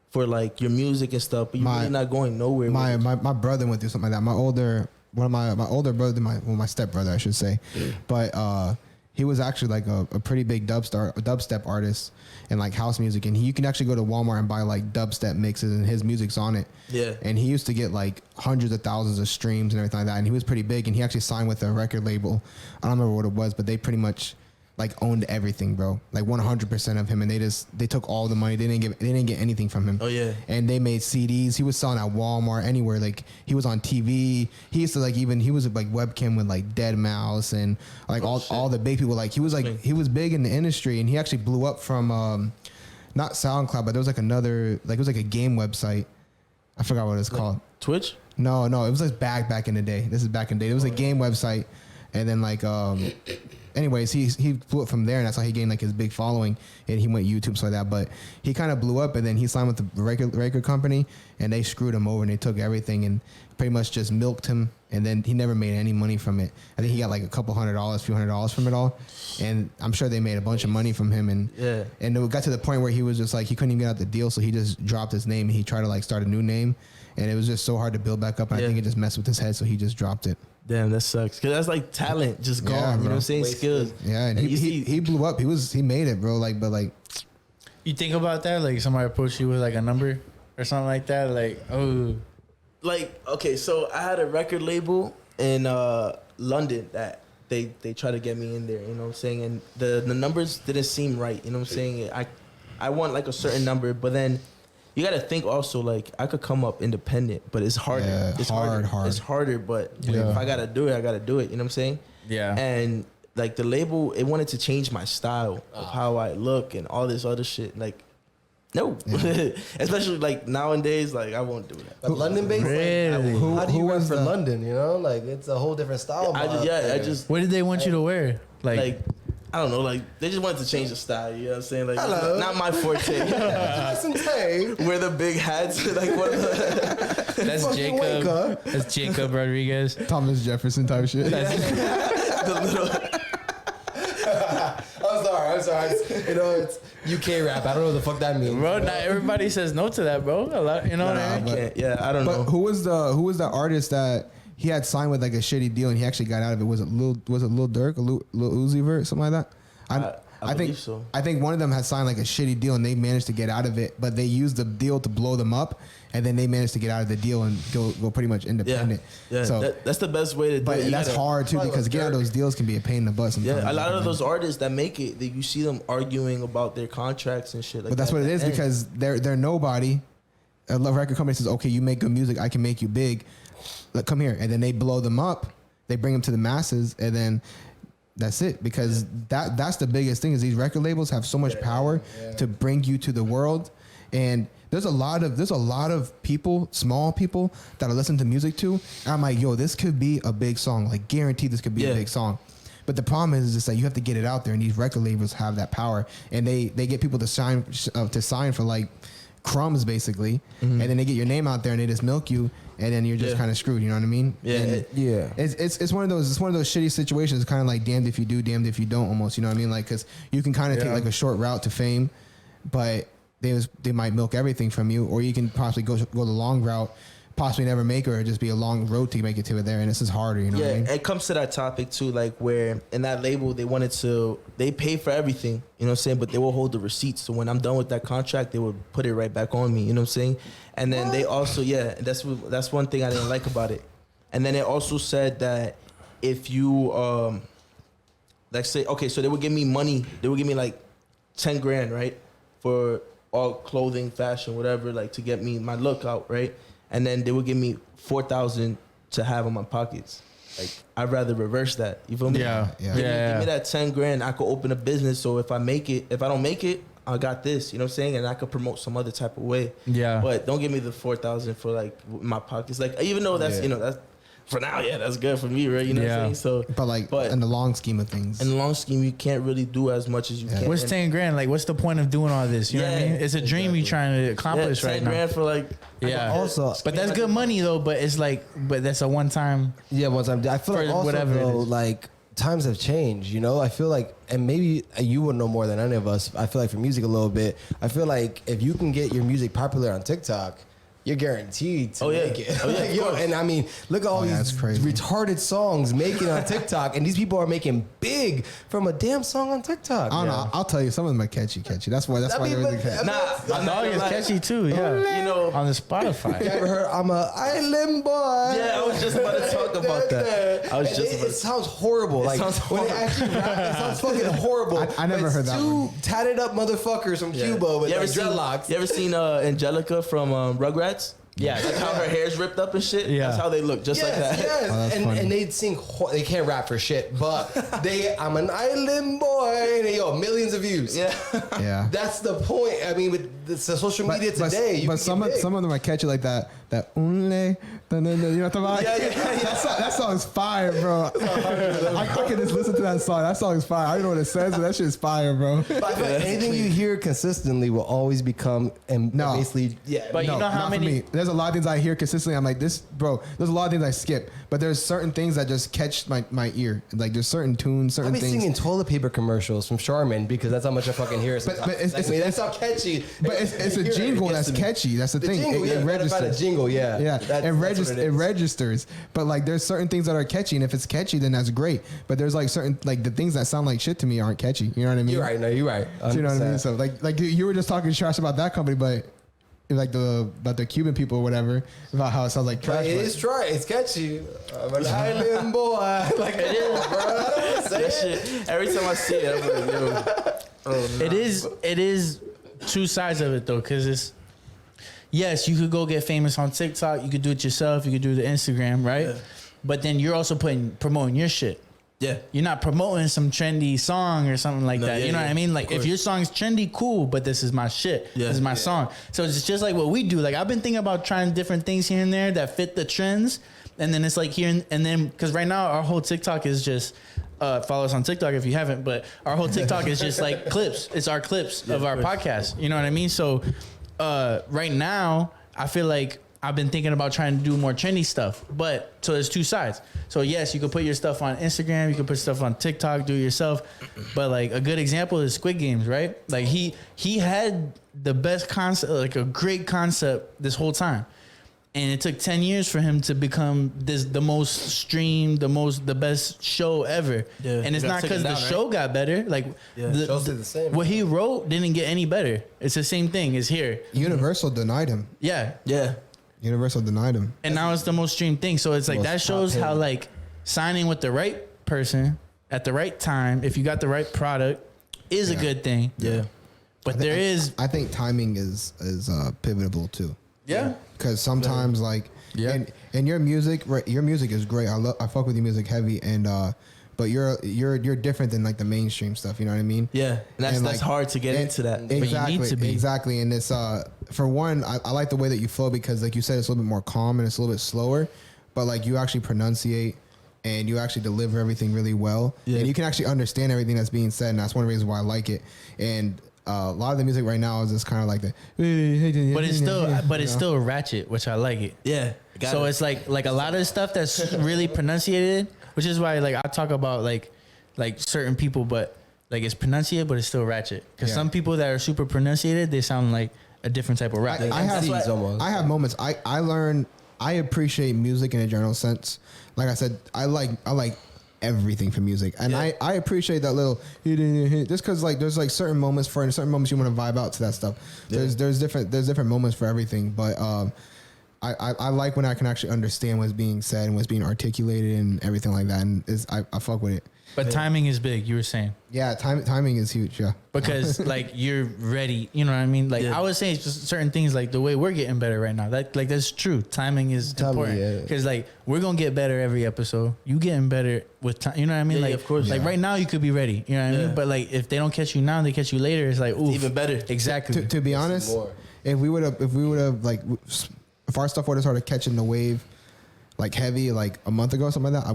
for like your music and stuff, but you're really not going nowhere. My brother went through something like that. My older brother, my stepbrother, I should say, but he was actually like a pretty big dubstep artist and like house music, and you can actually go to Walmart and buy like dubstep mixes, and his music's on it. Yeah. And he used to get like hundreds of thousands of streams and everything like that, and he was pretty big, and he actually signed with a record label. I don't remember what it was, but they pretty much like owned everything, bro. Like 100% of him, and they took all the money. They didn't get anything from him. Oh yeah. And they made CDs. He was selling at Walmart, anywhere. Like he was on TV. He used to he was like webcam with like Dead Mouse and like all the big people. Like he was big in the industry, and he actually blew up from not SoundCloud, but there was like another, like it was like a game website. I forgot what it's called. Twitch? No, it was like back in the day. This is back in the day. It was a game website, and then like anyways, he blew up from there, and that's how he gained like his big following, and he went YouTube, so like that. But he kind of blew up, and then he signed with the record company, and they screwed him over, and they took everything and pretty much just milked him, and then he never made any money from it. I think he got like a couple few hundred dollars from it all, and I'm sure they made a bunch of money from him, and it got to the point where he was just like he couldn't even get out the deal, so he just dropped his name, and he tried to like start a new name, and it was just so hard to build back up, and I think it just messed with his head, so he just dropped it. Damn, that sucks. Cause that's like talent just gone. You know what I'm saying? Skills. Yeah, and he blew up. He made it, bro. Like, but like, you think about that? Like somebody approached you with like a number or something like that. Like, like, okay, so I had a record label in London that they tried to get me in there. You know what I'm saying? And the numbers didn't seem right. You know what I'm saying? I want like a certain number, but then you got to think also, like, I could come up independent, but it's harder. Yeah, it's hard. It's harder, but if I got to do it, I got to do it. You know what I'm saying? Yeah. And, like, the label, it wanted to change my style of how I look and all this other shit. Like, no. Yeah. Especially, like, nowadays, like, I won't do that. But London-based? Really? How do you work for London, you know? Like, it's a whole different style. I just... What did they want you to wear? Like I don't know, like, they just wanted to change the style, you know what I'm saying? Like, not my forte. Wear the big hats, like, what That's Jacob. That's Jacob Rodriguez. Thomas Jefferson type shit. the little... I'm sorry. You know, it's UK rap. I don't know what the fuck that means. Bro, not everybody says no to that, bro. A lot, you know what I mean? I don't know. Who was the artist that he had signed with like a shitty deal and he actually got out of it? Was it Lil Durk, Lil Uzi Vert, something like that? I think believe so. I think one of them had signed like a shitty deal and they managed to get out of it, but they used the deal to blow them up, and then they managed to get out of the deal and go pretty much independent. Yeah, So, that's the best way to do but it. that's hard too probably because was getting out of dirty. those deals can be a pain in the butt sometimes. Yeah, a lot of those artists that make it, that you see them arguing about their contracts and shit. Like But that's that what it at is the end. because they're nobody. A record company says, "Okay, you make good music, I can make you big. Like, come here," and then they blow them up. They bring them to the masses, and then that's it. Because that's the biggest thing is these record labels have so much power to bring you to the world, and there's a lot of people, small people that are listening to music too. And I'm like, yo, this could be a big song. Like, guaranteed, this could be a big song. But the problem is just that you have to get it out there, and these record labels have that power, and they get people to sign for like crumbs basically, and then they get your name out there and they just milk you, and then you're just kind of screwed. You know what I mean? And It's one of those shitty situations. Kind of like damned if you do, damned if you don't. Almost, you know what I mean? Like, because you can kind of take like a short route to fame, but they might milk everything from you, or you can possibly go the long route, possibly never make it, or just be a long road to make it to there, and this is harder. You know what I mean? It comes to that topic too, like where in that label they pay for everything, you know what I'm saying, but they will hold the receipts. So when I'm done with that contract, they will put it right back on me, you know what I'm saying? And then they also, that's one thing I didn't like about it. And then it also said that if you like say, okay, so they would give me money, they would give me like 10 grand, right, for all clothing, fashion, whatever, like to get me my look out, right? And then they would give me 4,000 to have in my pockets. Like, I'd rather reverse that. You feel me? Yeah. Give me that 10 grand. I could open a business. So if I don't make it, I got this. You know what I'm saying? And I could promote some other type of way. Yeah. But don't give me the 4,000 for like my pockets. Like, even though that's that's for now, that's good for me, right? You know what I'm saying? So, but in the long scheme of things, in the long scheme, you can't really do as much as you can. What's 10 grand? Like, what's the point of doing all this? You know what I mean? It's a dream you're trying to accomplish right 10 now. grand for like. Also, but that's good money though. But it's like, but that's a one time. Yeah, one time. I feel like For also whatever it though, is. like times have changed. You know, I feel like, and maybe you would know more than any of us. I feel like for music a little bit. I feel like if you can get your music popular on TikTok, you're guaranteed to make it. Like, yo, and I mean, look at all these retarded songs making on TikTok, and these people are making big from a damn song on TikTok. I don't know. I'll tell you, some of them are catchy. That's why they're really catchy. My dog is catchy too. Yeah, you know, on the Spotify. You ever heard "I'm a Island Boy"? Yeah, I was just about to talk about that. It sounds horrible. Like when they actually rap, it sounds fucking horrible. I never heard that one. Two tatted up motherfuckers from Cuba with like dreadlocks. You ever seen Angelica from Rugrats? Yeah, like how her hair's ripped up and shit. Yeah, that's how they look, just like that. Yes, and they'd sing. They can't rap for shit, but I'm an island boy, and millions of views. Yeah. That's the point. I mean, with the social media today, but some of them are catchy like that. That unle, you know what I'm talking about? That song is fire, bro. I can just listen to that song. That song is fire. I don't know what it says, but that shit is fire, bro. But I feel like anything you hear consistently will always become basically. But you know how not many? For me. There's a lot of things I hear consistently. I'm like, this, bro. There's a lot of things I skip, but there's certain things that just catch my ear. Like there's certain tunes, certain I've been things. singing toilet paper commercials from Charmin because that's how much I fucking hear it. But that's how catchy. But it's a jingle that's catchy. That's the thing. Jingle, It registers. a jingle, yeah. It registers. But like, there's certain things that are catchy, and if it's catchy, then that's great. But there's like certain like the things that sound like shit to me aren't catchy. You know what I mean? You're right. No, you're right. You know what I mean? So like you were just talking trash about that company, but like about the Cuban people or whatever, about how it sounds like trash. It is try. It's catchy. I'm an island boy. Like it is, bro. That shit. Every time I see it, I'm like, yo. Oh, nah. It is two sides of it though, because it's. Yes, you could go get famous on TikTok. You could do it yourself. You could do the Instagram, right? Yeah. But then you're also promoting your shit. Yeah. You're not promoting some trendy song or something like that. You know what I mean? Like if your song's trendy, cool, but this is my shit. Yeah. This is my song. So it's just like what we do. Like I've been thinking about trying different things here and there that fit the trends. And then it's like here and then, because right now our whole TikTok is just, follow us on TikTok if you haven't, but our whole TikTok is just like clips. It's our clips of our podcast. You know what I mean? So right now, I feel like I've been thinking about trying to do more trendy stuff, but so there's two sides. So yes, you can put your stuff on Instagram, you can put stuff on TikTok, do it yourself. But like a good example is Squid Games, right? Like he had the best concept, like a great concept this whole time. And it took 10 years for him to become the most streamed, the best show ever. Yeah. And it's not because the show got better. Like Shows stay the same. what he wrote didn't get any better. It's the same thing. It's here. Universal denied him. Yeah. Yeah. Universal denied him. And now it's the most streamed thing. So it's like Most that shows top how paid. like signing with the right person at the right time, if you got the right product, is a good thing. Yeah. But I think timing is pivotal too. yeah. Because sometimes like and your music, right, your music is great. I fuck with your music heavy, and but you're different than like the mainstream stuff. You know what I mean? Yeah. And that's like, hard to get and- into that. you Exactly. need to be. Exactly. And it's for one, I like the way that you flow because like you said, it's a little bit more calm and it's a little bit slower, but like you actually pronunciate and you actually deliver everything really well, and you can actually understand everything that's being said, and that's one of the reasons why I like it. And a lot of the music right now is just kind of like the, But it's still ratchet, which I like it. Yeah. So it's like a lot of stuff that's really pronunciated, which is why like I talk about like certain people, but like it's pronunciated, but it's still ratchet. Because some people that are super pronunciated, they sound like a different type of rap. I have moments. I appreciate music in a general sense. Like I said, I like everything from music, and I appreciate that little just because like there's like certain moments you want to vibe out to that stuff. There's different moments for everything, but I like when I can actually understand what's being said and what's being articulated and everything like that, and I fuck with it. But timing is big, you were saying. Yeah, timing is huge. Yeah, because like you're ready, you know what I mean? Like I would say just certain things, like the way we're getting better right now. That's true. Timing is important because like we're gonna get better every episode. You getting better with time, you know what I mean? Yeah, like of course. Like right now you could be ready, you know what I mean? But like if they don't catch you now, they catch you later. It's like ooh, even better. Exactly. To be honest, if we would have like if our stuff would have started catching the wave like heavy like a month ago, something like that, I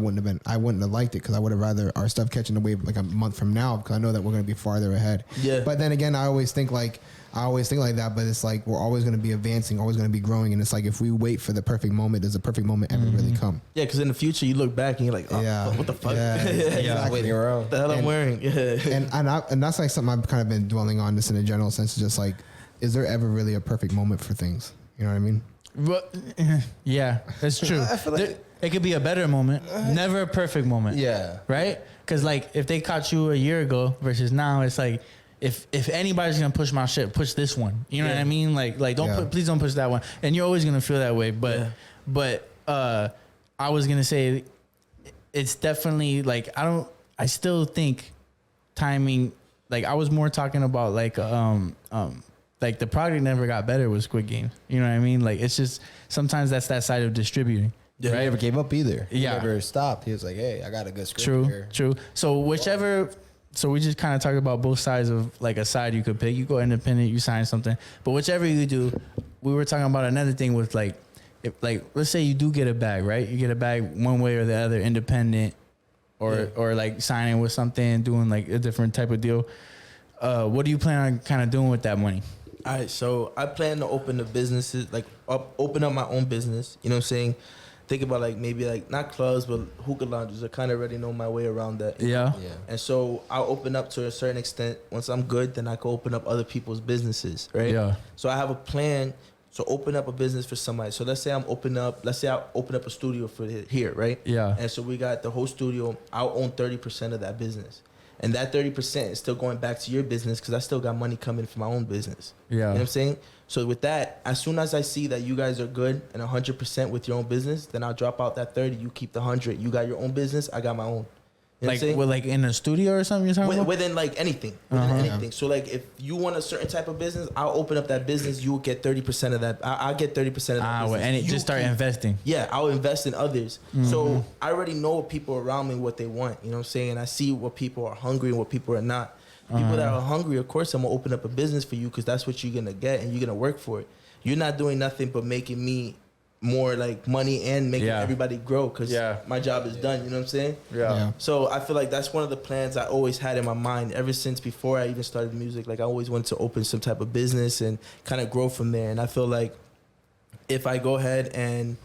wouldn't have liked it because I would have rather our stuff catching the wave like a month from now because I know that we're going to be farther ahead. Yeah. But then again, I always think like that, but it's like we're always going to be advancing, always going to be growing, and it's like if we wait for the perfect moment, does the perfect moment ever really come? Yeah, because in the future you look back and you're like, oh, what the fuck? Yeah, exactly. Waiting around. What the hell I'm wearing? Yeah. And that's like something I've kind of been dwelling on just in a general sense. Just like, is there ever really a perfect moment for things? You know what I mean? Yeah, that's true. I feel like it could be a better moment, never a perfect moment. Yeah. Right? Because like if they caught you a year ago versus now, it's like if anybody's gonna push my shit, push this one. You know what I mean? Like please don't push that one. And you're always gonna feel that way. But I was gonna say it's definitely like I still think timing. Like I was more talking about like the product never got better with Squid Game. You know what I mean? Like it's just sometimes that's that side of distributing. Yeah, right? He never gave up either. He Yeah. never stopped. He was like, hey, I got a good script True, here. true. So so we just kind of talked about both sides of like a side you could pick. You go independent, you sign something, but whichever you do, we were talking about another thing with like, if like let's say you do get a bag, right? You get a bag one way or the other, independent, or like signing with something, doing like a different type of deal. What do you plan on kind of doing with that money? All right, so I plan to open the businesses, like open up my own business. You know what I'm saying? Think about like maybe like not clubs, but hookah lounges. I kind of already know my way around that. Yeah. And so I'll open up to a certain extent. Once I'm good, then I can open up other people's businesses, right? Yeah. So I have a plan to open up a business for somebody. So let's say I open up a studio for here, right? Yeah. And so we got the whole studio. I'll own 30% of that business. And that 30% is still going back to your business because I still got money coming from my own business. Yeah. You know what I'm saying? So with that, as soon as I see that you guys are good and 100% with your own business, then I'll drop out that 30. You keep the 100. You got your own business. I got my own. You know Like with like in a studio or something you're talking about? Within like anything. Within anything. So like if you want a certain type of business, I'll open up that business. You will get 30% of that. I'll get 30% of that business. And You just start keep- investing. Yeah, I'll invest in others. So I already know people around me what they want. You know what I'm saying? I see what people are hungry and what people are not. People that are hungry, of course, I'm going to open up a business for you because that's what you're going to get and you're going to work for it. You're not doing nothing but making me more like money and making everybody grow because my job is done. You know what I'm saying? Yeah. So I feel like that's one of the plans I always had in my mind ever since before I even started music. Like I always wanted to open some type of business and kind of grow from there. And I feel like if I go ahead and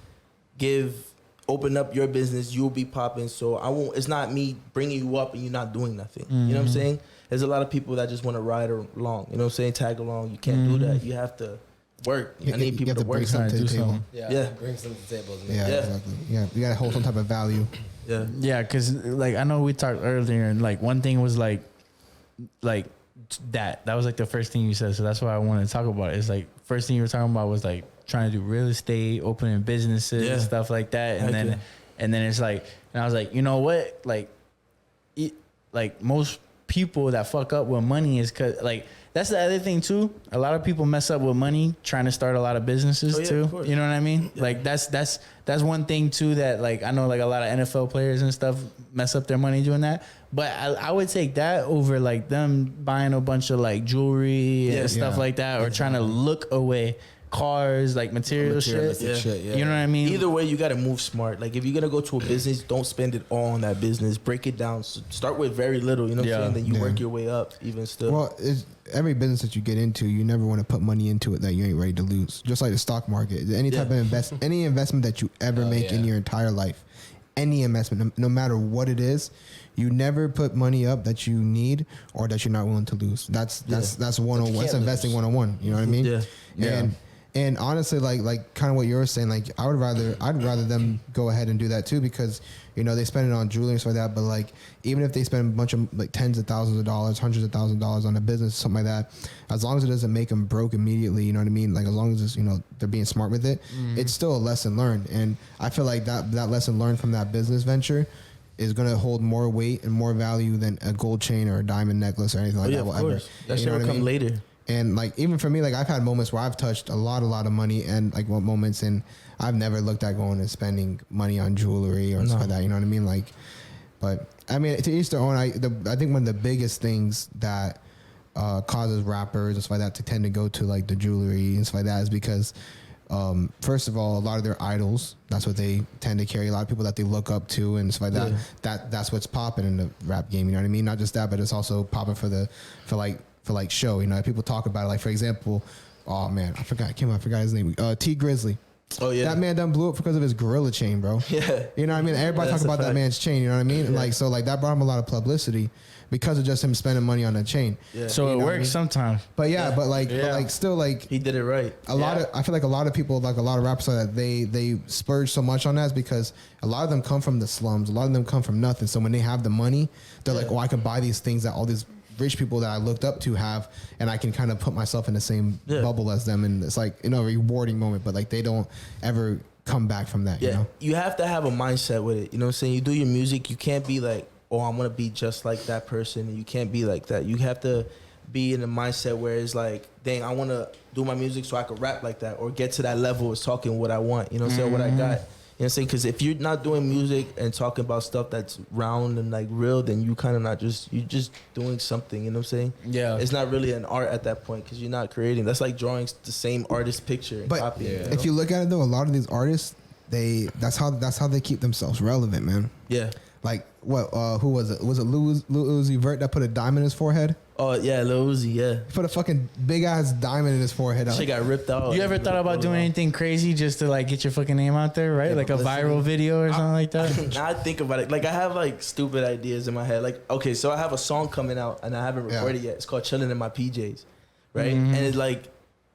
open up your business, you'll be popping. So I won't. It's not me bringing you up and you're not doing nothing. You know what I'm saying? There's a lot of people that just want to ride along. You know what I'm saying? Tag along. You can't do that. You have to work. I need You people have to to bring work. something to the do table. something. Yeah. Bring something to the table. Yeah, Yeah. exactly. Yeah, you gotta hold some type of value. Yeah. Yeah, because like I know we talked earlier, and like one thing was like that was like the first thing you said, so that's why I wanted to talk about it. It's like first thing you were talking about was like trying to do real estate, opening businesses, Yeah. and stuff like that, and Heck then yeah. and then it's like, and I was like, you know what, like most people that fuck up with money is because like. That's the other thing too. A lot of people mess up with money trying to start a lot of businesses Oh, yeah, too. of course. You know what I mean? Yeah. Like that's one thing too that like I know like a lot of NFL players and stuff mess up their money doing that. But I would take that over like them buying a bunch of like jewelry Yeah. and stuff Yeah. like that, or trying to look away cars, like material shit. Materialistic shit, yeah. You know what I mean? Either way, you got to move smart. Like if you're gonna go to a business, don't spend it all on that business. Break it down. Start with very little. You know what Yeah. I'm saying? Then you Yeah. work your way up. Even still. Well, every business that you get into, you never want to put money into it that you ain't ready to lose. Just like the stock market, any type of any investment that you ever make in your entire life, any investment, no matter what it is, you never put money up that you need or that you're not willing to lose. That's 101. That's investing 101. You know what I mean? Yeah. And honestly, like kind of what you were saying, like I'd rather them go ahead and do that too, because you know they spend it on jewelry and stuff like that. But like even if they spend a bunch of like tens of thousands of dollars, hundreds of thousands of dollars on a business, something like that, as long as it doesn't make them broke immediately, you know what I mean? Like as long as it's, you know, they're being smart with it, it's still a lesson learned. And I feel like that lesson learned from that business venture is going to hold more weight and more value than a gold chain or a diamond necklace or anything like that. of Whatever. course. That You shit know will what I come mean? later. And like even for me, like I've had moments where I've touched a lot of money, and like what moments, and I've never looked at going and spending money on jewelry or stuff like that. You know what I mean? Like, but I mean, to each their own. I think one of the biggest things that causes rappers and stuff like that to tend to go to like the jewelry and stuff like that is because first of all, a lot of their idols, that's what they tend to carry. A lot of people that they look up to and stuff like that. That's what's popping in the rap game. You know what I mean? Not just that, but it's also popping for show. You know, people talk about it. Like for example, oh man, I forgot his name. T Grizzly. Oh yeah. That man done blew up because of his gorilla chain, bro. Yeah. You know what I mean? Everybody That's talk about a that fact. man's chain. You know what I mean? And like so, like that brought him a lot of publicity because of just him spending money on that chain. Yeah. so You it know what I works mean? sometimes. But yeah, but Yeah. like still like He did it right. I feel like a lot of people, like a lot of rappers, like that they splurge so much on that is because a lot of them come from the slums. A lot of them come from nothing. So when they have the money, they're like, oh, I can buy these things that all these rich people that I looked up to have, and I can kind of put myself in the same bubble as them. And it's like, you know, a rewarding moment, but like they don't ever come back from that, Yeah. you know? You have to have a mindset with it. You know what I'm saying? You do your music, you can't be like, oh, I'm gonna be just like that person. And you can't be like that. You have to be in a mindset where it's like, dang, I wanna do my music so I can rap like that or get to that level of talking what I want. You know what I'm saying? What I got. You know what I'm saying? Because if you're not doing music and talking about stuff that's round and like real, then you kind of not just, you're just doing something. You know what I'm saying? Yeah. It's not really an art at that point because you're not creating. That's like drawing the same artist's picture and But copying. You know? if you look at it though, a lot of these artists, that's how they keep themselves relevant, man. Yeah. Like what? Who was it? Was it Lil Uzi Vert that put a diamond in his forehead? Oh yeah, Lil Uzi, yeah. He put a fucking big ass diamond in his forehead. She got ripped out. You ever thought about doing anything crazy just to like get your fucking name out there, right? Yeah, Like a publicity. viral video or something like that? Now I think about it. Like I have like stupid ideas in my head. Like okay, so I have a song coming out and I haven't recorded yet. It's called "Chilling in My PJs," right? And it's like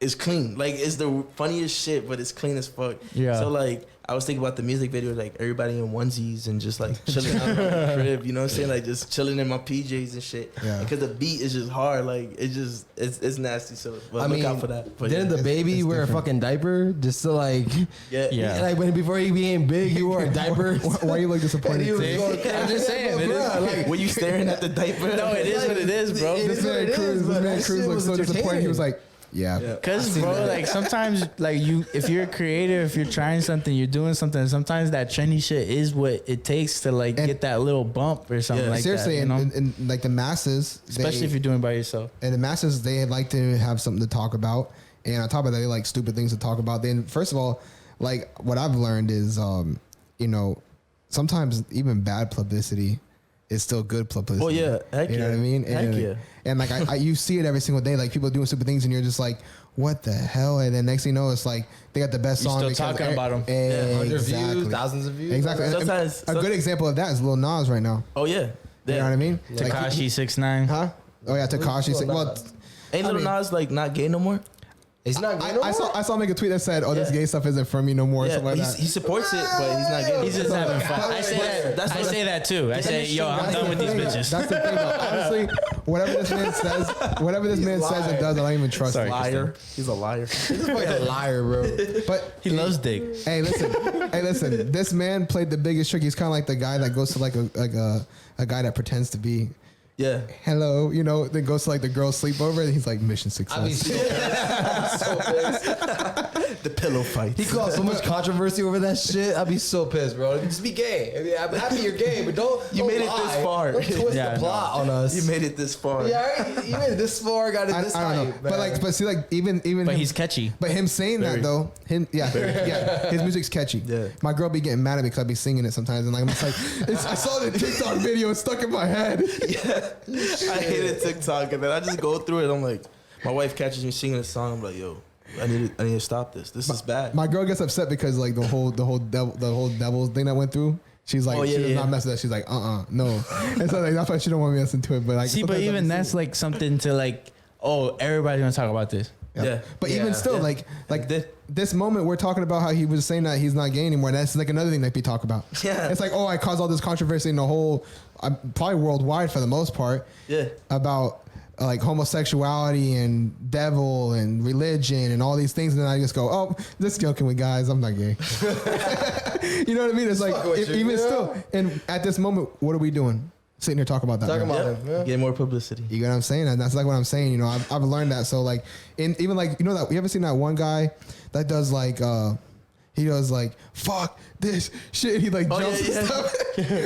it's clean. Like it's the funniest shit, but it's clean as fuck. Yeah. So like I was thinking about the music video, like everybody in onesies and just like chilling out in the crib. You know what I'm saying? Like just chilling in my PJs and shit. Yeah. Because the beat is just hard. Like it's nasty. So but I look mean, out for that. But didn't yeah. the baby it's wear a different. fucking diaper just to like, Yeah. Yeah. like before he became big, he wore a diaper. Why you look disappointed? And he was Tig? going- I'm just saying, it is- Bruh, like, Were you staring at the diaper? No, it is what it is, bro. It This is what man it is, Cruz, but this man that Cruz shit looked was so disappointed. He was entertaining. like, yeah. Yeah. Cause bro, like sometimes like if you're a creator, if you're trying something, you're doing something, sometimes that trendy shit is what it takes to like And- get that little bump or something Yeah. like Seriously, that. You know? and like the masses, Especially if you're doing it by yourself. and the masses, they like to have something to talk about, and on top of that, they like stupid things to talk about. Then, first of all, like what I've learned is, you know, sometimes even bad publicity is still good publicity. Oh, yeah. Heck you know yeah. what I mean? Heck And, yeah. and like you see it every single day, like people doing stupid things, and you're just like, what the hell? And then next thing you know, it's like they got the best You're song. still because talking about 'em. Yeah, 100 Exactly. views, thousands of views. Exactly. And Sometimes- a good example of that is Lil Nas right now. Oh yeah. You know what I mean? Like, Takashi 6ix9ine. huh? Oh yeah, Takashi. Lil Well, Nas? Ain't Lil Nas like not gay no more? He's not gay no I more? saw him make a tweet that said, "Oh, this gay stuff isn't for me no more." Yeah, Something like but that. he supports it, but he's not getting. He's just having fun. I say that too. I say, yo, I'm done with these bitches. That's the thing, though. Honestly, whatever this man says and does, I don't even trust. Sorry. him. Liar. He's a liar. He's a liar, bro. But He loves dick. hey, listen. This man played the biggest trick. He's kind of like the guy that goes to like a guy that pretends to be. Yeah. Hello, then goes to like the girl's sleepover and he's like, mission success. I be so pissed. The pillow fight. He caused so much controversy over that shit. I'd be so pissed, bro. Just be gay. I mean, I'm happy you're gay, but don't. You don't made it lie. this far. Don't twist Yeah, the plot on us. You made it this far. Yeah, right? You made it this far. Got it this I don't know, high. but see, like even But him, he's catchy. but him saying Very. that though, his music's catchy. Yeah. My girl be getting mad at me because I be singing it sometimes, and like I'm just like, I saw the TikTok video, it's stuck in my head. I hated TikTok, and then I just go through it. I'm like, my wife catches me singing a song. I'm like, yo, I need to stop this. This is bad. My girl gets upset because like the whole devil thing that went through. She's like, Oh, yeah, she does yeah. not mess with that. She's like, no. And so like, that's why she don't want me to listen to it. But like, See, but sometimes I even be that's singing. like something to like, oh, everybody's gonna talk about this. Yeah. But Yeah. even still, Yeah. like this moment, we're talking about how he was saying that he's not gay anymore. That's like another thing that we talk about. Yeah. It's like, oh, I caused all this controversy in the whole, probably worldwide for the most part, Yeah. about like homosexuality and devil and religion and all these things. And then I just go, oh, just joking with guys. I'm not gay. You know what I mean? It's like, Fuck with you, even yeah. still, and at this moment, what are we doing? Sitting here talking about that. Talking right? about him. Yeah. Get more publicity. You get what I'm saying? And that's like what I'm saying. I've learned that. So like, even like, that you ever seen that one guy that does like, he does like, fuck this shit. He like jumps and stuff.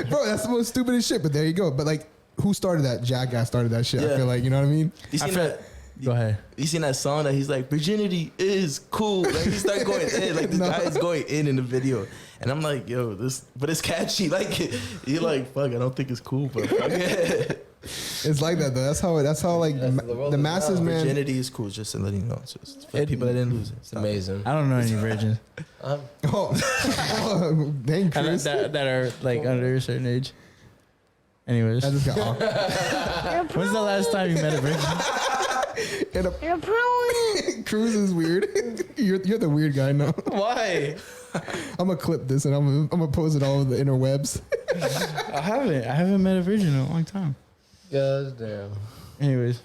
Bro, that's the most stupidest shit. But there you go. But like, who started that? Jackass started that shit. I Yeah. feel like, you know what I mean? You seen that? Go ahead. You seen that song that he's like, virginity is cool. Like he started going in, like this No. guy is going in the video, and I'm like, yo, but it's catchy. Like you're like, fuck, I don't think it's cool, but fuck it. It's like that though. That's how like the world the is masses, now. man. Virginity is cool. Just to let you know, it's just for people that didn't lose it. It's amazing. I don't know any virgins Oh, dang, Chris. that are like under a certain age. Anyways, I just got awkward. when's the last time you met a virgin? Cruz is weird. You're the weird guy now. Why? I'm gonna clip this and I'm gonna post it all over the interwebs. I haven't met a virgin in a long time. God damn. Anyways,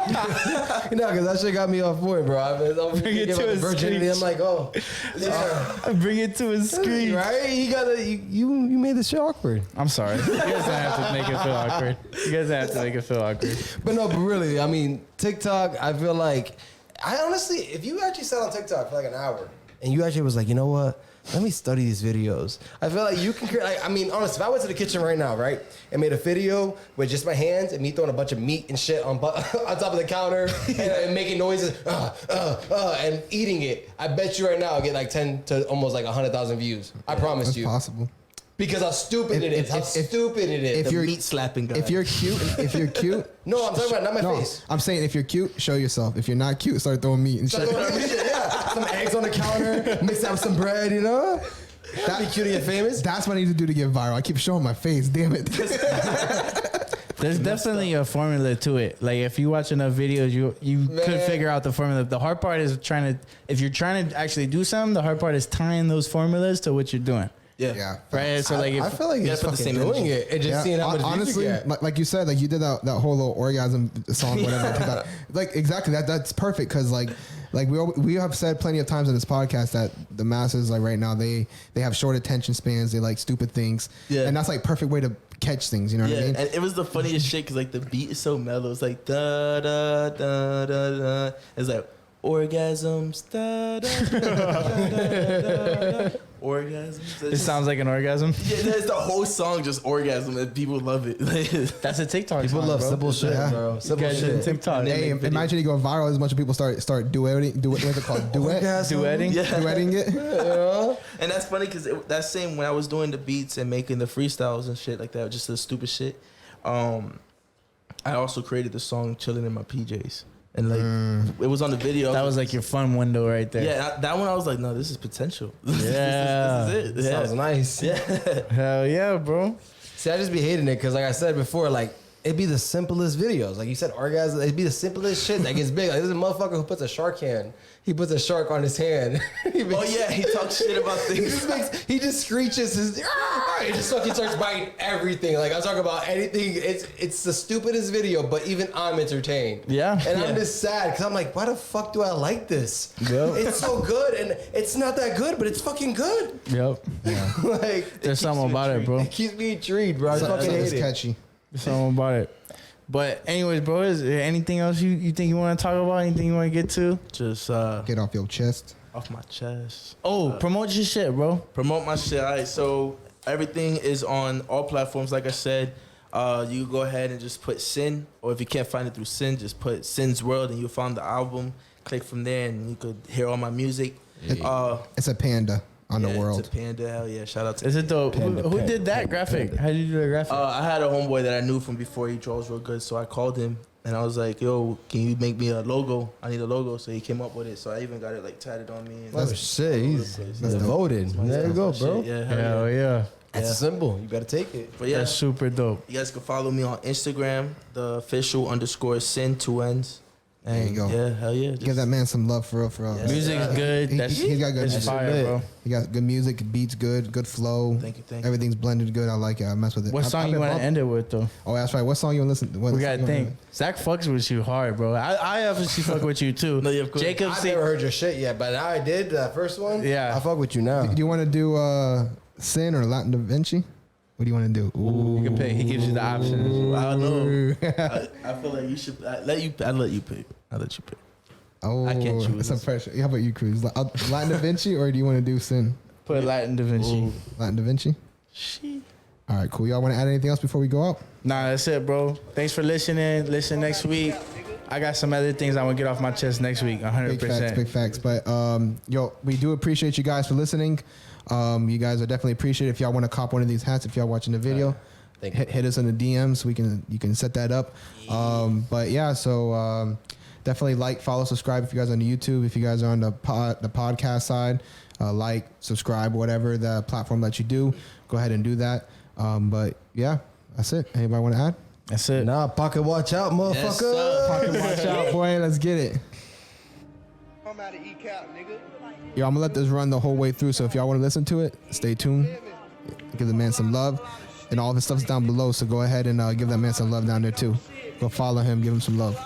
Because that shit got me off point, bro. I'm Bring it give to up a virginity. screech. I'm like, oh, yeah. bring it to a screen. Right? You made this shit awkward. I'm sorry. You guys don't have to make it feel awkward. You guys have to make it feel awkward. But no, but really, I mean, TikTok, I feel like, I honestly, if you actually sat on TikTok for like an hour and you actually was like, you know what? Let me study these videos. I feel like you can create, like, I mean, honestly, if I went to the kitchen right now, right, and made a video with just my hands and me throwing a bunch of meat and shit on top of the counter and making noises, and eating it, I bet you right now I'll get like 10 to almost like 100,000 views. I promise That's you. possible. Because how stupid it is. How stupid it is. if The you're- meat slapping guy. If you're cute, No, I'm talking about not my no, face. I'm saying if you're cute, show yourself. If you're not cute, start throwing meat and Start shit. throwing shit, yeah. Some eggs on the counter, mix that with some bread, you know? That'd be cute to get famous. That's what I need to do to get viral. I keep showing my face. Damn it. There's definitely a formula to it. Like if you watch enough videos, you could figure out the formula. The hard part is if you're trying to actually do something, the hard part is tying those formulas to what you're doing. yeah. Right? So like I if feel like You you're just gotta put the fucking same doing energy. it and just seeing how much honestly, views you get. like you said, like you did that whole little orgasm song, whatever. on TikTok. Like exactly that's perfect because like we have said plenty of times in this podcast that the masses like right now they have short attention spans. They like stupid things, Yeah. and that's like perfect way to catch things. You know what I Yeah, mean? and it was the funniest shit because like the beat is so mellow. It's like da da da da da. It's like orgasms. Da da da da da. Orgasms. it sounds like an orgasm, Yeah, that's the whole song just orgasm and people love it. that's a TikTok. People song, love bro. simple shit, Yeah. bro. Simple Guys in shit. TikTok. Hey, imagine you go viral as much as people start duetting. What's it called? Duet. Duetting. Yeah. Duetting it. And that's funny because that same when I was doing the beats and making the freestyles and shit like that, just the stupid shit. I also created the song "Chilling in My PJs," and like it was on the video. That was like your fun window right there. yeah. That one I was like, no, this is potential. Yeah. this is it. Sounds nice. Yeah. Hell yeah, bro. See, I just be hating it because, like I said before, like it'd be the simplest videos. Like you said, orgasm, it'd be the simplest shit that gets big. Like, there's a motherfucker who puts a shark hand. He puts a shark on his hand. He talks shit about things. He just screeches his. He just fucking starts biting everything. Like I'm talking about anything. It's the stupidest video, but even I'm entertained. Yeah. And I'm just sad because I'm like, why the fuck do I like this? Yep. It's so good, and it's not that good, but it's fucking good. Yep. Yeah. Like There's something about it, bro. It keeps me intrigued, bro. I fucking It's hate it. catchy. There's something about it. But anyways, bro, is there anything else you think you want to talk about? Anything you want to get to? Just Get off your chest. off my chest. Oh, promote your shit, bro. Promote my shit. All right, so everything is on all platforms. Like I said, you go ahead and just put Sin, or if you can't find it through Sin, just put Sin's World, and you'll find the album. Click from there, and you could hear all my music. It's a panda on the world. It's a panda. Hell yeah! Shout out to. Is it the Panda, who panda, did that graphic? How did you do the graphic? I had a homeboy that I knew from before. He draws real good, so I called him and I was like, "Yo, can you make me a logo? I need a logo." So he came up with it. So I even got it like tatted on me. And Oh shit, he's That's devoted. There you go, bro. Shit, yeah, Hell yeah. That's a symbol. You better take it. But yeah, That's super dope. you guys can follow me on Instagram, the official _ Sin 2 N's. And There you go. Yeah, hell yeah. Give that man some love for real, for real. Yeah. Music's good. He got good It's music. fire, bro. He got good music, beats good, good flow. Thank you. Everything's blended good. I like it. I mess with it. What I've song you been want to bump- end it with, though? Oh, that's right. What song you want to listen to? We gotta think. Zach fucks with you hard, bro. I obviously fuck with you too. No, yeah, of course. Jacob, I've see, never heard your shit yet, but now I did that first one. Yeah. I fuck with you now. Do you want to do Sin or Latin Da Vinci? What do you want to do? Ooh. you can pick. He gives you the options. I don't know. I feel like you should. I let you pick. I'll let you pick. Oh, I can't choose. It's some pressure. How about you, Cruz? Latin Da Vinci, or do you want to do Sin? Put Latin Da Vinci. Latin Da Vinci. All right, cool. Y'all want to add anything else before we go out? Nah, that's it, bro. Thanks for listening. Listen next week. I got some other things I want to get off my chest next week. 100%. Big facts. But yo, we do appreciate you guys for listening. You guys are definitely appreciated. If y'all want to cop one of these hats, if y'all watching the video, hit us in the DMs. You can set that up. But yeah, so definitely like, follow, subscribe if you guys are on the YouTube. If you guys are on the podcast side, like, subscribe, whatever the platform that you do, go ahead and do that. But yeah, that's it. Anybody want to add? That's it. Nah, pocket watch out, motherfucker. Pocket watch out, boy. Let's get it. I'm out of E-Cap, nigga. Yo, I'm gonna let this run the whole way through. So if y'all want to listen to it, stay tuned. Give the man some love, and all of his stuff's down below. So go ahead and give that man some love down there too. Go follow him, give him some love.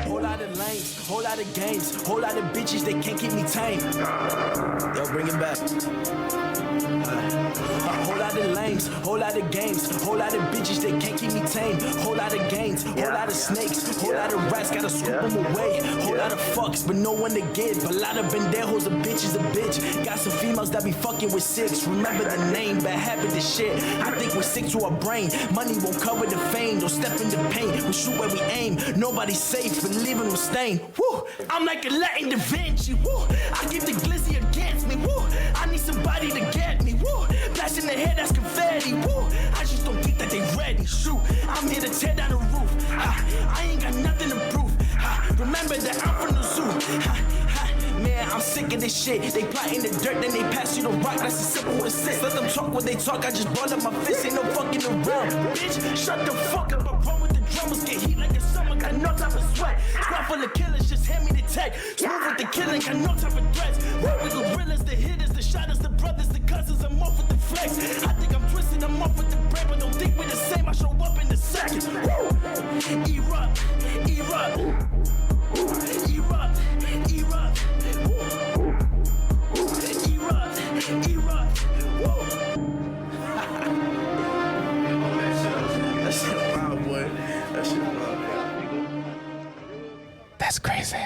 Whole lot of lanes, whole lot of games, whole lot of bitches that can't keep me tame. Yo, bring it back. A whole lot of lanes, whole lot of games, whole lot of bitches that can't keep me tame. Whole lot of games, whole lot of snakes, whole lot of rats, gotta scoop them away. Whole lot of fucks, but no one to give. A lot of pendejos, a bitch is a bitch. Got some females that be fucking with 6. Remember the name, bad habit, this shit. I think we're sick to our brain. Money won't cover the fame, don't step in the paint. We shoot where we aim, nobody's safe, but leaving them stain. Woo, I'm like a Latin Da Vinci. Woo, I keep the glizzy against me. Woo, I need somebody to get me. Woo, blast in the head, that's confetti. Woo, I just don't think that they ready. Shoot, I'm here to tear down the roof. I ain't got nothing to prove. Remember that I'm from the zoo. Man, I'm sick of this shit. They plot in the dirt, then they pass you the rock. That's a simple assist. Let them talk what they talk. I just brought up my fist. Ain't no fucking around. Bitch, shut the fuck up. I run with the drummers. Get heat like the summer. Got no time for sweat. Squad full of killers. Just hand me the tech. Smooth with the killing. Got no time for threats. We gorillas, the hitters, the shotters, the brothers, the cousins. I'm off with the flex. I think I'm twisted. I'm off with the bread. But don't think we're the same. I show up in the second. Erupt. Erupt. Erupt. Erupt. That shit wild, boy. That shit wild. That's crazy.